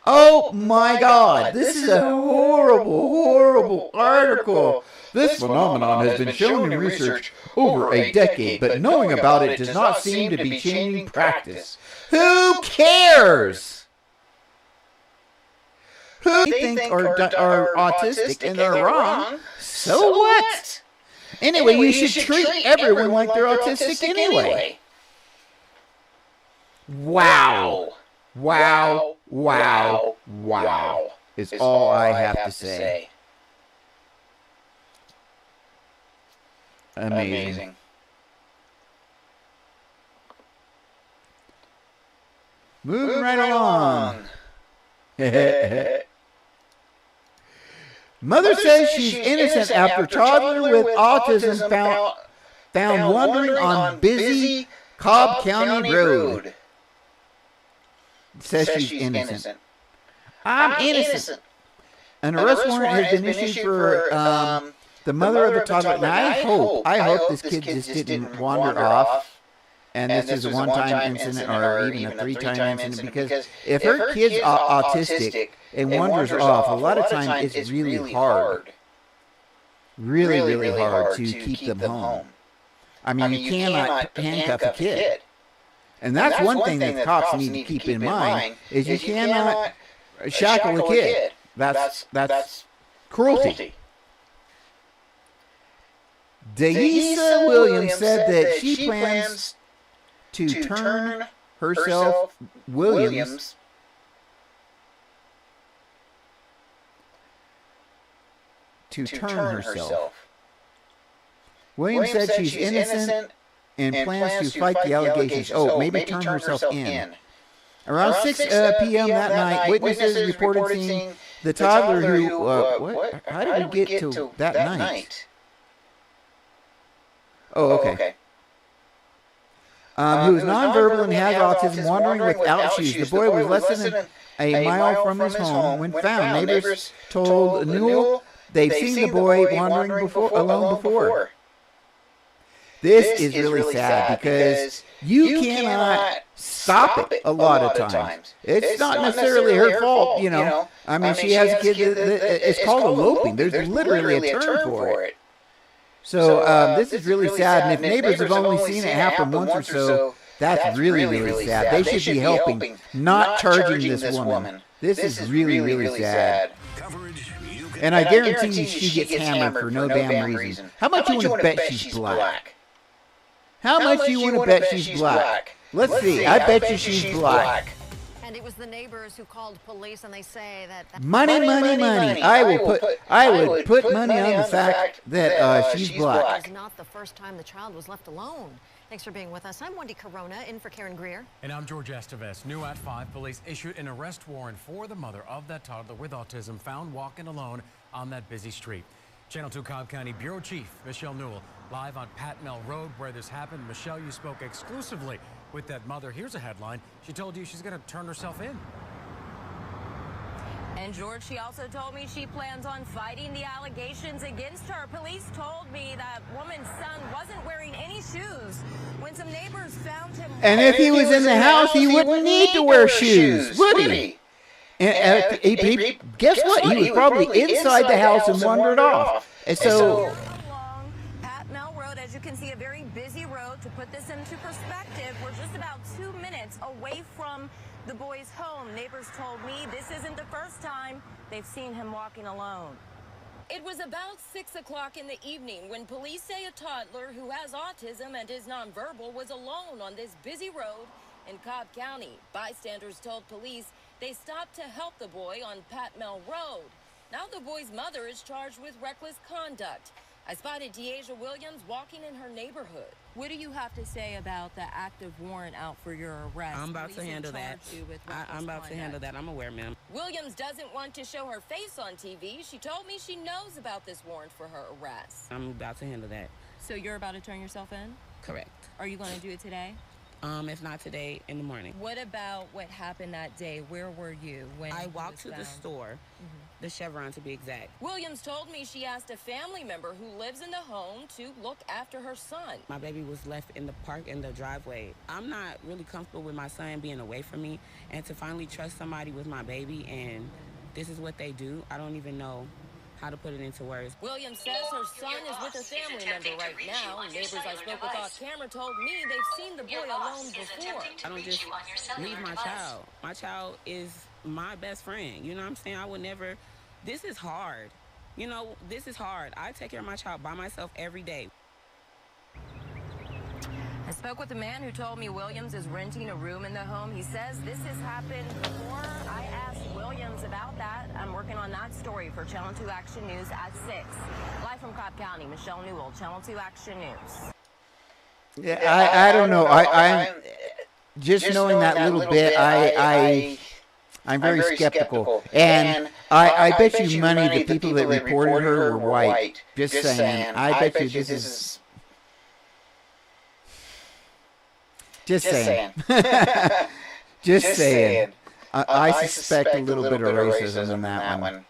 Oh my God. This is a horrible article. This phenomenon has been shown in research over a decade, but knowing about it does not seem to be changing practice. Who cares? Who think are autistic and they're wrong? So what? Anyway, you should treat everyone like they're autistic anyway. Wow. Is all I have to say. Amazing. Moving right along. Mother says she's innocent after toddler with autism found wandering on busy Cobb County Road. Says she's innocent. I'm innocent. An arrest warrant has been issued for the mother of the toddler. Now I hope this kid just didn't wander off. And this is a one-time incident or even a three-time incident, because if her kid's autistic and wanders off, a lot of times it's really hard. Really hard to keep them home. I mean, you cannot handcuff a kid. And that's one thing that cops need to keep in mind, is you cannot shackle a kid. That's cruelty. Deisa Williams said that she plans to turn herself, Williams, Williams said she's innocent and plans to fight the allegations. Oh, maybe turn herself in. Around 6 p.m. that night, witnesses reported seeing the toddler who, what? How did we get to that night? Oh, okay. Who is nonverbal and has autism, wandering without shoes. The boy was less than a mile from his home when found. Neighbors told Newell they've seen the boy wandering alone before. This is really sad because you cannot stop it a lot of times. It's not necessarily her fault, you know. I mean, she has a kid it's called eloping. There's literally a term for it. So this is really sad, and if neighbors have only seen it happen once or so, that's really sad. They should be helping, not charging this woman. This is really sad. And I guarantee you she gets hammered for no damn reason. How much you want to bet she's black? How much do you want to bet she's black? Let's see. I bet you she's black. And it was the neighbors who called police, and they say that money. I would put money on the fact that she's black. It's not the first time the child was left alone. Thanks for being with us. I'm Wendy Corona, in for Karen Greer. And I'm George Estevez. New at 5, police issued an arrest warrant for the mother of that toddler with autism found walking alone on that busy street. Channel 2 Cobb County Bureau Chief Michelle Newell live on Pat Mel Road where this happened. Michelle, you spoke exclusively with that mother. Here's a headline. She told you she's going to turn herself in. And George, she also told me she plans on fighting the allegations against her. Police told me that woman's son wasn't wearing any shoes when some neighbors found him. And if he was in the house, he wouldn't need to wear shoes, would he? And guess what? He was probably inside the house and wandered off. And so Along Pat Mel Road, as you can see, a very busy road. To put this into perspective, we're just about 2 minutes away from the boy's home. Neighbors told me this isn't the first time they've seen him walking alone. It was about 6 o'clock in the evening when police say a toddler who has autism and is nonverbal was alone on this busy road in Cobb County. Bystanders told police they stopped to help the boy on Pat Mel Road. Now the boy's mother is charged with reckless conduct. I spotted Deasia Williams walking in her neighborhood. What do you have to say about the active warrant out for your arrest? I'm about to handle that. I'm about to handle that. I'm aware, ma'am. Williams doesn't want to show her face on TV. She told me she knows about this warrant for her arrest. I'm about to handle that. So you're about to turn yourself in? Correct. Are you going to do it today? If not today, in the morning. What about what happened that day? Where were you when I he walked was to the found? store, the Chevron to be exact. Williams told me she asked a family member who lives in the home to look after her son. My baby was left in the park in the driveway. I'm not really comfortable with my son being away from me, and to finally trust somebody with my baby, and this is what they do, I don't even know how to put it into words. Williams says her son is with a family member right now. Neighbors I spoke with off camera told me they've seen the boy alone before. I don't just leave my child. My child is my best friend. You know what I'm saying? I would never, this is hard. You know, this is hard. I take care of my child by myself every day. I spoke with a man who told me Williams is renting a room in the home. He says this has happened before. I asked Williams about that. I'm working on that story for Channel 2 Action News at 6. Live from Cobb County, Michelle Newell, Channel 2 Action News. Yeah, I don't know. I'm just knowing that little bit. I'm very skeptical, and I bet you money the people that reported her were white. Just saying. I bet you this is. Just saying. Just saying. I suspect a little bit of racism in that one.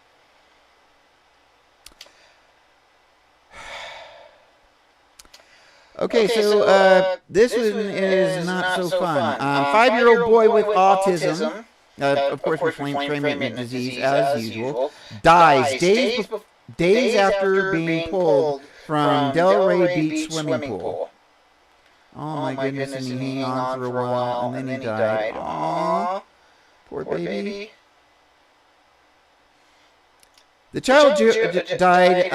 Okay, so this one is not so fun. 5-year-old boy with autism, of course with frame-rate disease as usual, dies days after being pulled from Delray Beach swimming pool. Oh my goodness, and he hung on for a while, and then he died. Aww, poor baby. The child died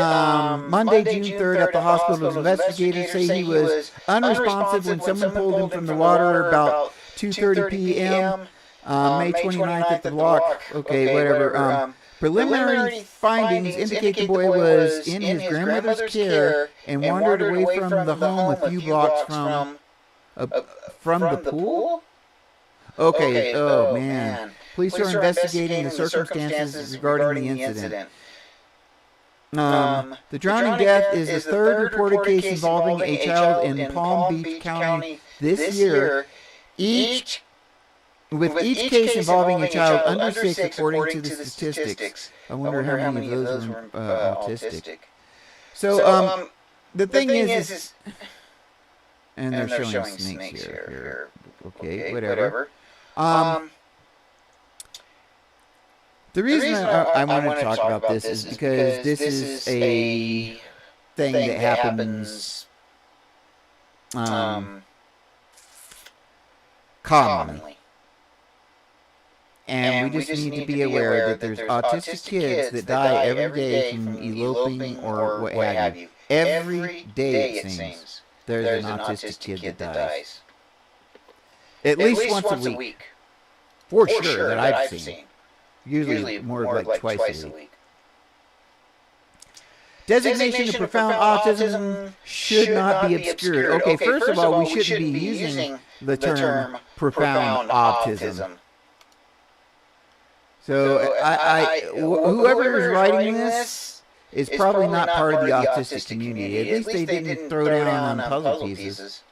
Monday, June 3rd at the hospital. Investigators say he was unresponsive when someone pulled him from the water about 2:30 p.m. May 29th at the block. Okay, whatever. Preliminary findings indicate the boy was in his grandmother's care and wandered away from the home a few blocks from the pool? Okay, oh man. Police are investigating the circumstances regarding the incident. The drowning death is the third reported case involving a child in Palm Beach County this year. With each case involving a child under 6, according to the statistics. I wonder how many of those were autistic. So, the thing is, and they're showing snakes here. Okay, whatever. The reason I want to talk about this is because this is a thing that happens commonly. And we just need to be aware that there's autistic kids that die every day from eloping or what have you. Every day, it seems, there's an autistic kid that dies. At least once a week. For sure, that I've seen. Usually more like twice a week. Designation of profound autism should not be obscured. Okay, first of all, we shouldn't be using the term profound autism. So whoever is writing this is probably not part of the autistic community. At least they didn't throw down on puzzle pieces.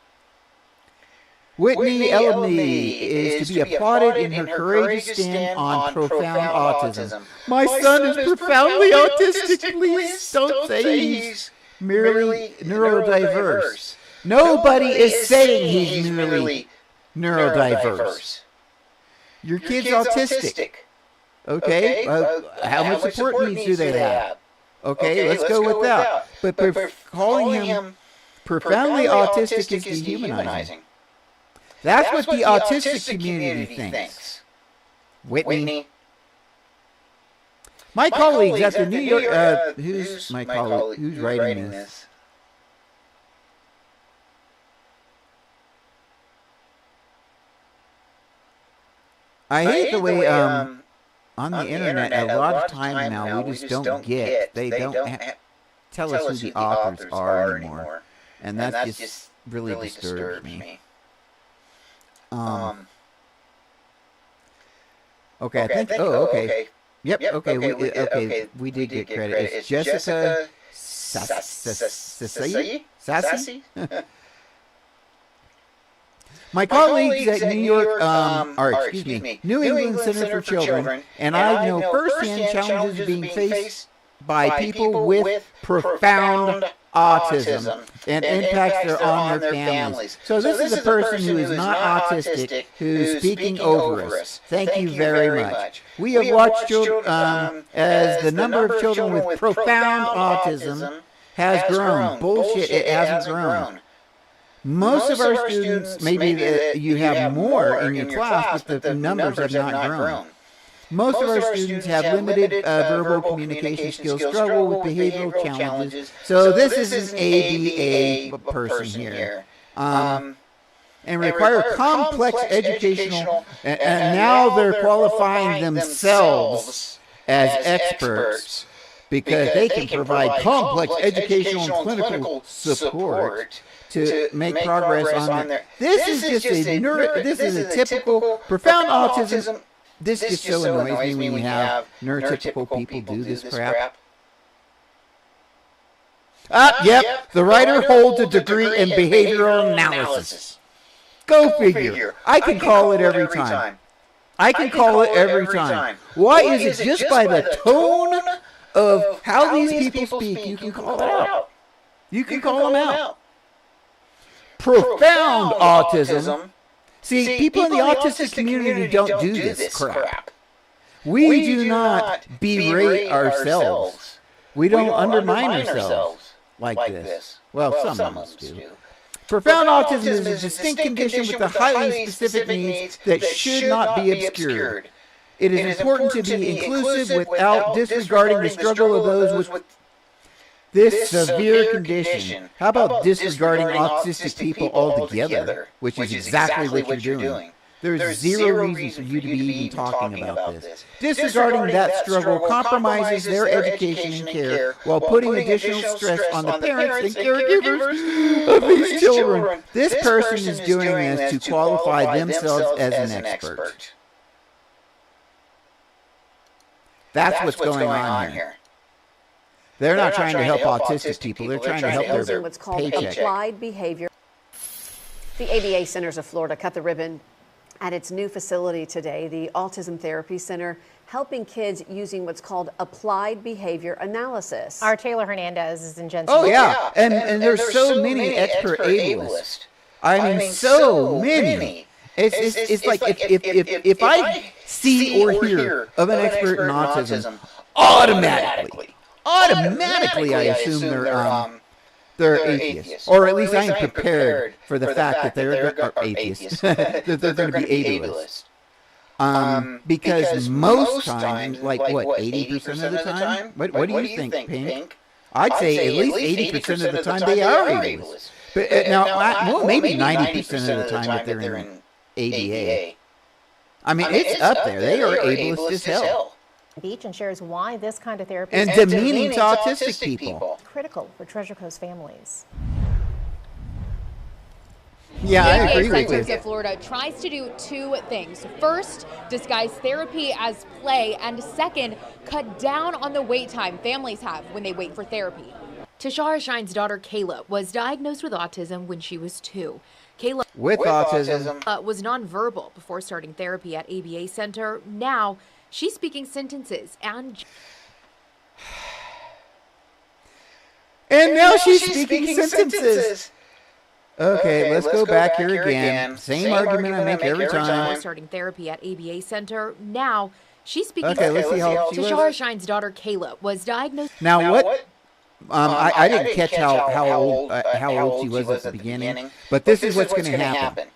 Whitney Elmey is to be applauded in her courageous stand on profound autism. My son is profoundly autistic. Please don't say he's merely neurodiverse. Nobody is saying he's merely neurodiverse. Your kid's autistic. Okay, how much support needs do they have? Okay, let's go with that. But calling him profoundly autistic is dehumanizing. That's what the autistic community thinks. Whitney. My colleagues at the New York... who's my colleague? Who's writing this? I hate the way on the internet a lot of time now we just don't get. They don't tell us who the authors are anymore. And that just really disturbs me. Okay, I think... Oh, okay. Yep, okay, we did get credit. It's Jessica Sassy? My colleagues at New England Center for Children, and I know firsthand challenges being faced by people with profound autism and impacts that are on their families. So this is a person who is not autistic who's speaking over us. Thank you very much. We have watched children as the number of children with profound autism has grown. Bullshit, it hasn't grown. Most of our students, maybe you have more in your class, but the numbers have not grown. Most of our students have limited verbal communication skills, struggle with behavioral challenges. So this is an ABA person here. And require complex educational, and now they're qualifying themselves as experts because they can provide complex educational and clinical support to make progress on their... This is just this is a typical profound autism. This just so annoys me when you have neurotypical people do this crap. Yep, the writer holds a degree in behavioral analysis. Go figure. I can call it every time. I can call it every time. Why is it just by the tone of how these people speak, you can call it out? You can call them out. Profound autism. See, people in the autistic community don't do this crap. We do not berate ourselves. We don't undermine ourselves like this. Well, some of us do. Profound autism is a distinct condition with the highly specific needs that should not be obscured. It is important to be inclusive without disregarding the struggle of those with this severe condition. How about disregarding autistic people altogether, which is exactly what you're doing? There's zero reason for you to be even talking about this. Disregarding that struggle compromises their education and care while putting additional stress on the parents and caregivers of these children. This person is doing this to qualify themselves as an expert. That's what's going on here. They're not trying to help autistic people. They're trying to help their what's called paycheck. Applied behavior. The ABA Centers of Florida cut the ribbon at its new facility today, the Autism Therapy Center, helping kids using what's called applied behavior analysis. Our Taylor Hernandez is in Jensen. Oh, yeah. And there's so many expert ableists. I mean, so many. It's like if I see or hear of an expert in autism, automatically I assume they're atheists, or at least I am prepared for the fact that they're atheists, that they're going to be ableist. Because most times, like what, 80% of the time? What do you think, Pink? I'd say at least 80% of the time they are ableist. But now, maybe 90% of the time if they're in ABA. I mean, it's up there. They are ableist as hell. Beach and shares why this kind of therapy and is demeaning to autistic people. Critical for Treasure Coast families. Yeah, I agree with you. Of Florida tries to do two things. First, disguise therapy as play, and second, cut down on the wait time families have when they wait for therapy. Tashara Shine's daughter Kayla was diagnosed with autism when she was 2. Kayla with autism was nonverbal before starting therapy at ABA Center. Now she's speaking sentences and now she's speaking sentences. Okay, let's go back here again. Same argument I make every time. Starting therapy at ABA Center. Now She's speaking. Okay, let's see how old she was. Tashara Shine's daughter Kayla was diagnosed. Now what? I didn't catch how old she was at the beginning, but this is what's going to happen.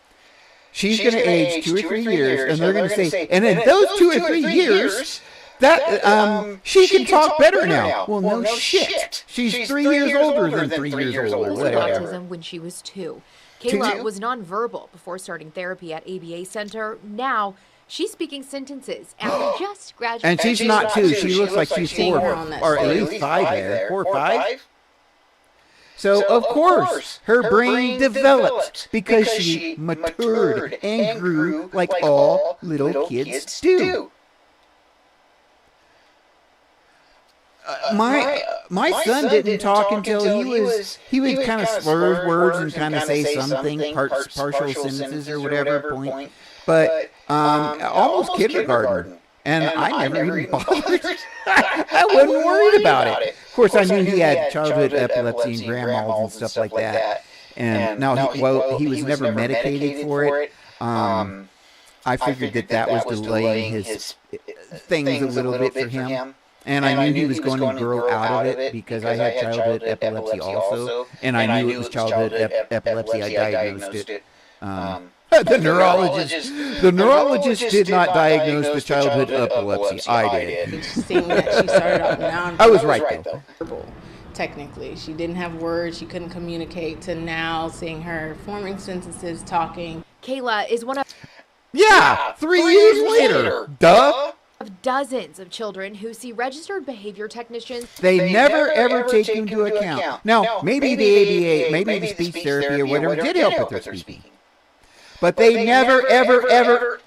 She's going to age 2 or 3 years, and they're going to say, and in those 2 or 3 years, that she can talk better now. Well, no shit. She's 3 years older than 3 years old. With autism when she was 2. Kayla was nonverbal before starting therapy at ABA Center. Now she's speaking sentences after just graduating. And she's not 2. She looks like she's 4, or at least 5 there. 4 or 5. So, of course, her brain developed because she matured and grew like all little kids do. My son didn't talk until he would kind of slur words and kind of say something, partial sentences or whatever point, but almost kindergarten. And I never even bothered. I wasn't worried about it. Of course, I knew he had childhood epilepsy and grand mal and stuff like that. And now, he was never medicated for it. I figured that was delaying his things a little bit for him. And I knew he was going to grow out of it because I had childhood epilepsy also. And I knew it was childhood epilepsy. I diagnosed it. The neurologist did not diagnose the childhood epilepsy. I did. Seeing that she started out now. I was right though. Technically, she didn't have words. She couldn't communicate. To now seeing her forming sentences, talking. Kayla is one of 3 years later. Duh. Of dozens of children who see registered behavior technicians. They never ever take into account. Now, maybe the ABA, maybe the speech therapy or whatever did help with their speaking. But they never, ever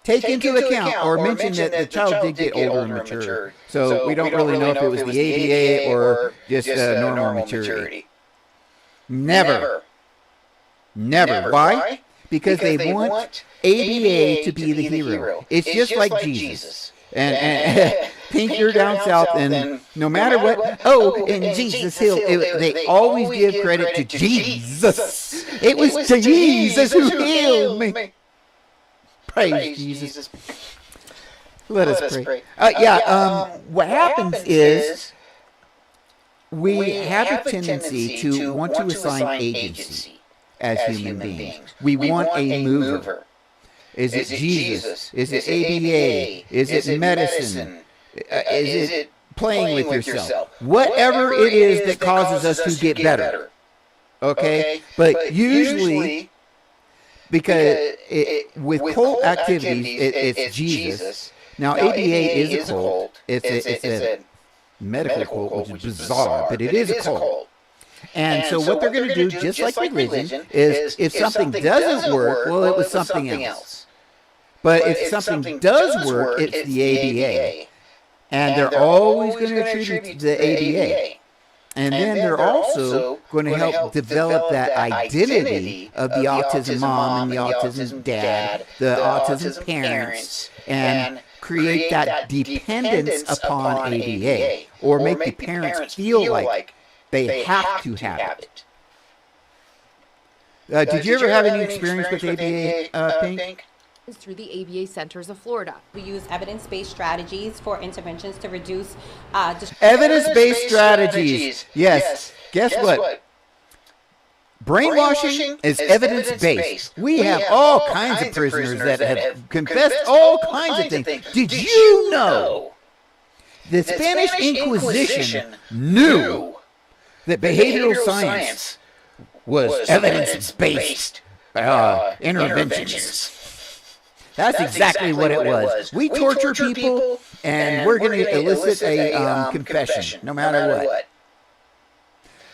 take into account or mention that the child did get older and mature. So we don't really know if it was the ABA or just normal maturity. Never. Why? Because they want ABA to be the hero. It's just like Jesus. And think you're down south, and no matter what, in Jesus Hill, they always give credit to Jesus. It was Jesus who healed me. Praise Jesus. Let us pray. What happens is we have a tendency to want to assign agency as human beings. We want a mover. Is it Jesus? Is it ABA? Is it medicine? Is it playing with yourself? Whatever it is that causes us to get better. Okay? But usually, because with cult activities, it's Jesus. Now, ABA is a cult. It's a medical cult, which is bizarre, but it is a cult. And so what they're going to do, just like religion, is if something doesn't work, well, it was something else. But if something does work, it's the ABA. And they're always going to attribute to the ABA. And then they're also going to help develop that identity of the autism mom and the autism dad, the autism parents, and create that dependence upon ABA, or make the parents feel like they have to have it. Did you ever have any experience with ABA, Pink? Through the ABA Centers of Florida. We use evidence-based strategies for interventions to reduce evidence-based strategies. Yes. Guess what? Brainwashing is evidence-based. We have all kinds of prisoners that have confessed all kinds of things. Did you know the Spanish Inquisition knew that behavioral science was evidence-based interventions? That's exactly what it was. We torture people, and we're going to elicit a confession, no matter what.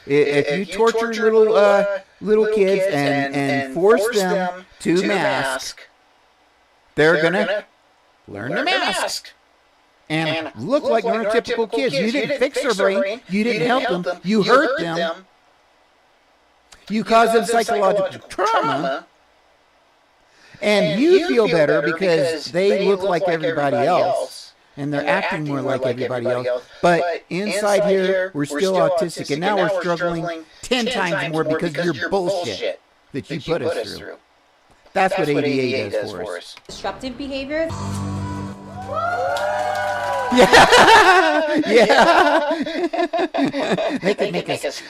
If you torture little kids and force them to mask, they're going to learn to mask and look like neurotypical kids. You didn't fix their brain. You didn't help them. You hurt them. You caused them psychological trauma. And you feel better because they look like everybody else, and they're acting more like everybody else. But inside here, we're still autistic, and now we're struggling 10 times more because of your bullshit that you put us through. That's what ADA does for us. Disruptive behaviors. Yeah. They could make us.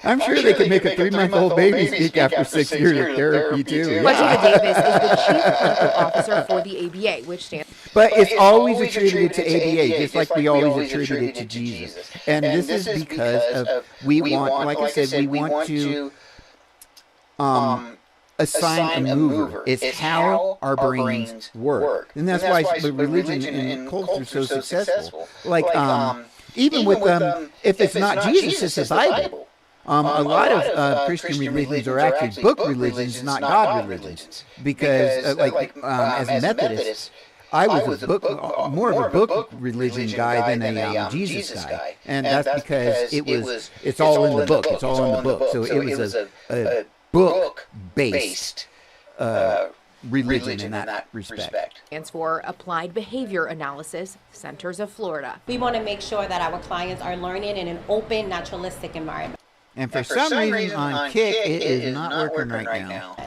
I'm sure they could make a 3-month-old baby speak after 6 years of therapy too. Regina Davis is the Chief Clinical Officer for the ABA, which stands. But it's always attributed to ABA, just like we always attribute it to Jesus. And this is because of we want, like I said, we want to assign a mover. It's how our brains work. And that's why religion and culture is so successful. Like, even with if it's not Jesus, it's the Bible. A lot of Christian religions are actually book religions, not God religions. Because, as a Methodist, I was more of a book religion guy than a Jesus guy. And that's because it's all in the book. It's all in the book. So it was a book-based religion in that respect. Stands for Applied Behavior Analysis Centers of Florida. We want to make sure that our clients are learning in an open, naturalistic environment. And for some reason on Kick, it is not working right now.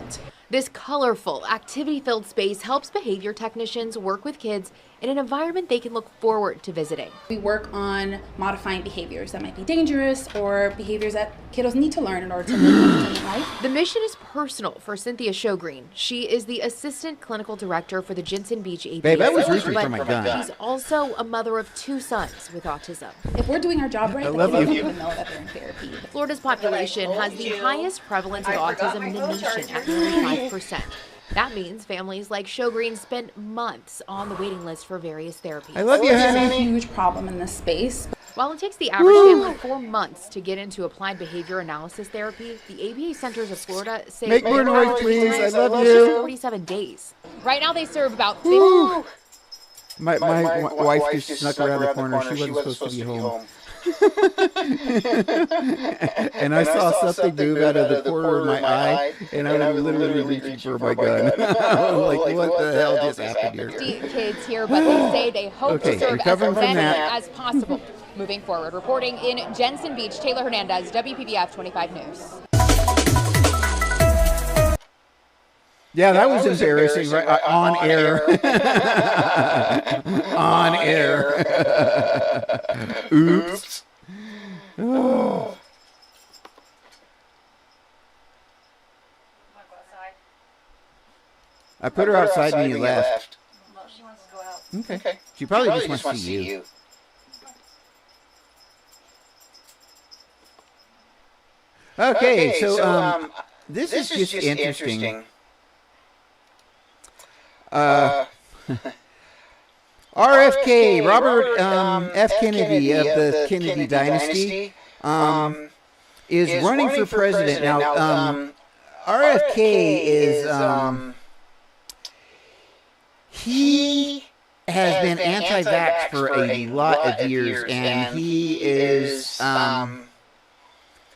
This colorful, activity-filled space helps behavior technicians work with kids in an environment they can look forward to visiting. We work on modifying behaviors that might be dangerous or behaviors that kiddos need to learn in order to live an independent life. The mission is personal for Cynthia Shogreen. She is the Assistant Clinical Director for the Jensen Beach ABA. Babe, I was reaching for my gun. She's also a mother of 2 sons with autism. If we're doing our job right, the kids don't even know that they're in therapy. Florida's population has the highest prevalence of autism in the nation at nearly 5%. That means families like Shogreen spend months on the waiting list for various therapies. I love you, There's honey. a huge problem in this space. While it takes the average family 4 months to get into applied behavior analysis therapy, the ABA Centers of Florida say Make more noise, please. I love you. 47 days. Right now they serve about 50. My wife just snuck around the corner. She wasn't supposed to be home. And I saw something move out of the corner of my eye, and I was literally reaching for my gun. Like, what the hell just happened here? Kids here, but they say they hope to serve as recovering from many that. as possible. Moving forward, reporting in Jensen Beach, Taylor Hernandez, WPBF 25 News. Yeah, that was embarrassing, right? On air. On air. Oops. Oh. I put her outside when you left. Well, she wants to go out. Okay. She probably just wants to see you. Okay, so this is just interesting. RFK, Robert F. Kennedy of the Kennedy dynasty, is running for president. Now, RFK is, he has been anti-vax for a lot of years, and he is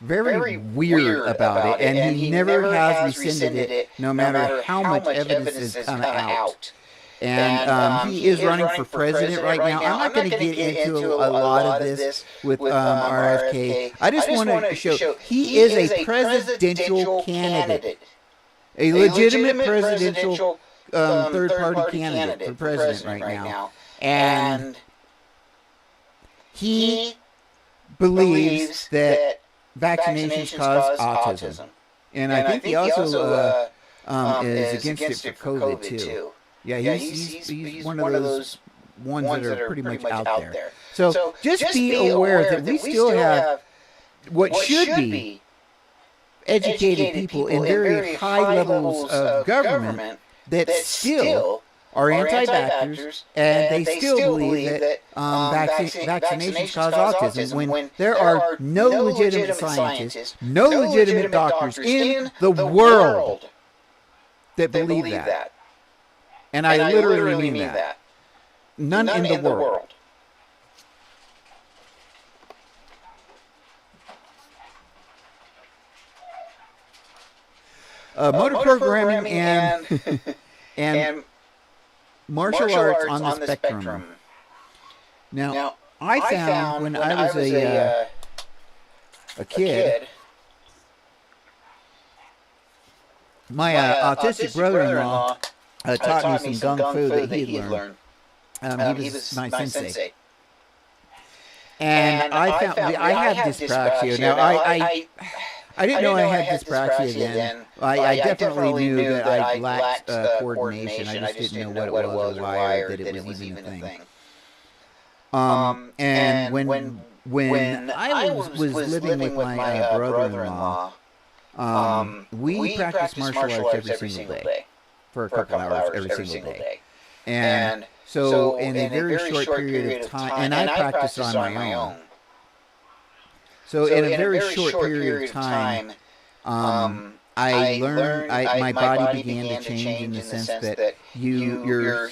very weird about it, and he never has rescinded it, no matter how much evidence has come out. And he is running for president right now. I'm not going to get into a lot of this with RFK. I just want to show he is a presidential candidate, a legitimate presidential third-party candidate for president right now. And he believes that vaccinations cause autism. And I think he also is against it for COVID, too. Yeah, he's one of those ones that are pretty much out there. So just be aware that we still have what should be educated people in very high levels of government that still are anti-vaxxers, and they still believe that vaccinations cause autism when there are no legitimate scientists, no legitimate doctors in the world that believe that. And I literally mean that. None in the world. Motor programming and martial arts on the spectrum. Now, I found when I was a kid, my autistic brother-in-law taught me some kung fu that he'd learned. He was my sensei. And I found I had dyspraxia. Now, I didn't know I had dyspraxia then. I definitely knew that I lacked coordination. I just didn't know what it was or why, or that it was even a thing. And when I was living with my brother-in-law, we practiced martial arts every single day for a couple hours every single day. And so in a very short period of time, and I practiced on my own. So in a very short period of time, I learned, my body began to change in the sense that your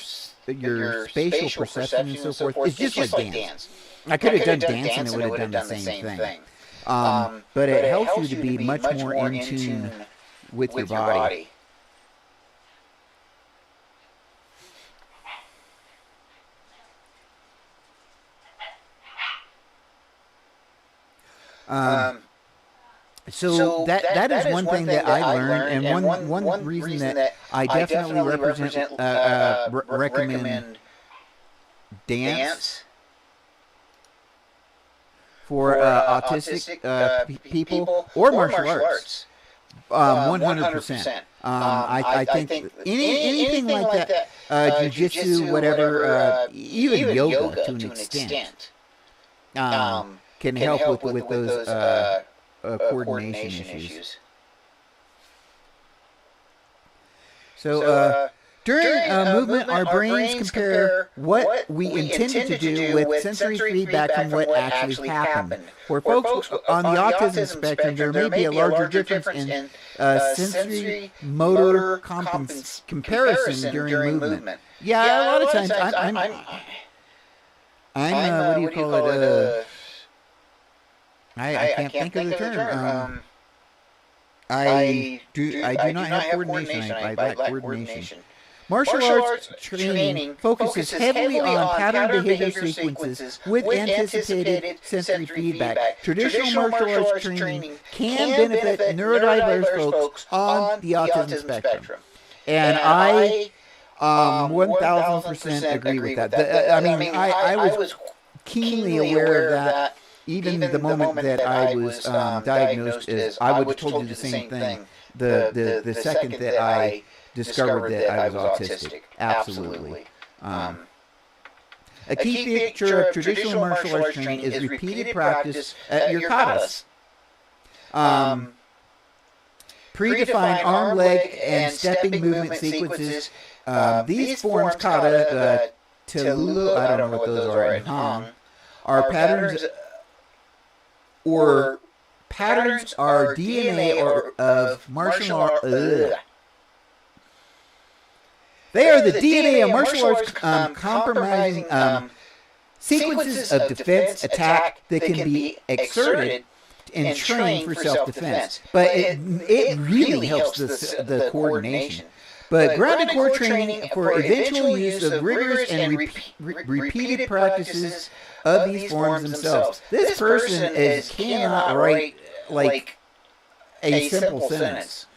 spatial perception and so forth is just like dance. I could have done dance and it would have done the same thing. But it helps you to be much more in tune with your body. So that is one thing that I learned, and one reason that I definitely recommend dance for autistic people or martial arts. 100%. I think anything like that, jiu-jitsu, whatever, even yoga to an extent, can help with those coordination issues. So during movement, our brains compare what we intended to do with sensory feedback from what actually happened. For folks on the autism spectrum, there may be a larger difference in sensory motor comparison during movement. Yeah, a lot of times I'm what do you call it? I can't think of the term. I do not have coordination. I lack coordination. Martial arts training focuses heavily on pattern behavior sequences with anticipated sensory feedback. Traditional martial arts training can benefit neurodiverse folks on the autism spectrum. And I 1000% agree with that. I was keenly aware of that. Even the moment that I was diagnosed as, I would have told you the same thing. The second that I discovered that I was autistic. Absolutely. A key feature of traditional martial arts training is repeated practice at your katas. Predefined arm, leg, and stepping movement sequences. These forms, kata, telulu, I don't know what those are in Hong, are patterns are DNA of martial arts. They are the DNA of martial arts compromising sequences of defense, attack that can be exerted and trained for self-defense. But it really helps the coordination. But grounded core training for eventual use of rigorous and repeated practices of these forms themselves. This person cannot write like a simple sentence.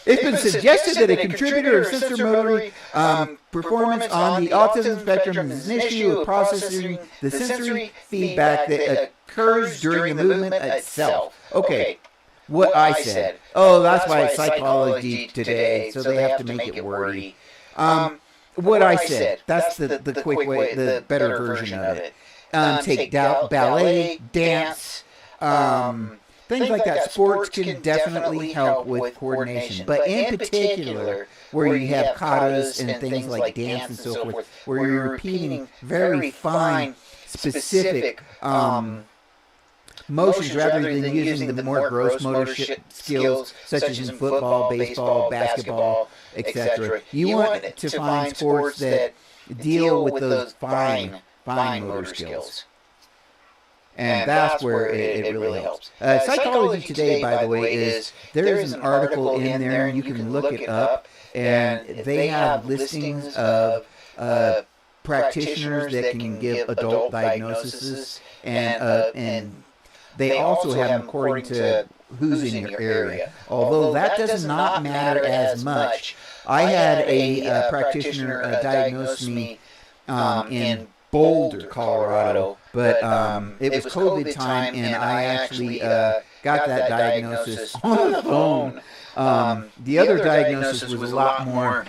It's been suggested that a contributor of sensory performance on the autism spectrum is an issue of processing the sensory feedback that occurs during the movement itself. Okay. What I said. Oh, that's why it's psychology today, so they have to make it wordy. What I said. That's the quick way, the better version of it. Take ballet, dance, things like that. Sports can definitely help with coordination, but in particular, where you have katas and things like dance and so forth, where you're repeating very fine, specific motions rather than using the more gross motor skills, such as in football, baseball, basketball, etc. You want to find sports that deal with those fine motor skills. And that's where it really helps. Psychology Today, by the way, there's an article in there, and you can look it up, and they have listings of practitioners that can give adult diagnoses and They also have them according to who's in your area. Although that does not matter as much. I had a practitioner diagnose me in Boulder, Colorado, but it was COVID time, and I actually got that diagnosis on the phone. The other diagnosis was a lot more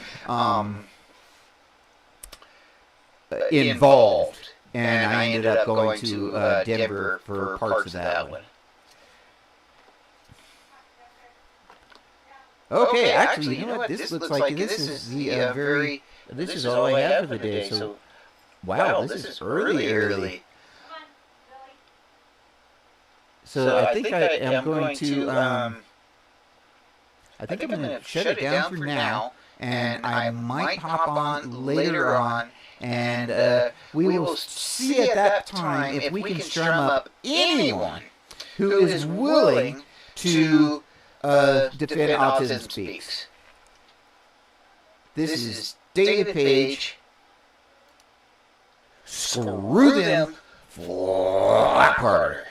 involved, and I ended up going to Denver for parts of that one. Okay, actually, you know what? This looks like this is the very. This is all I have for the day. So, wow, this is early. So I think I am going to. I think I'm going to shut it down for now, and I might hop on later on, and we will see at that time if we can strum up anyone who is willing to defend Autism Speaks. This is David Page. Screw them, Flapper.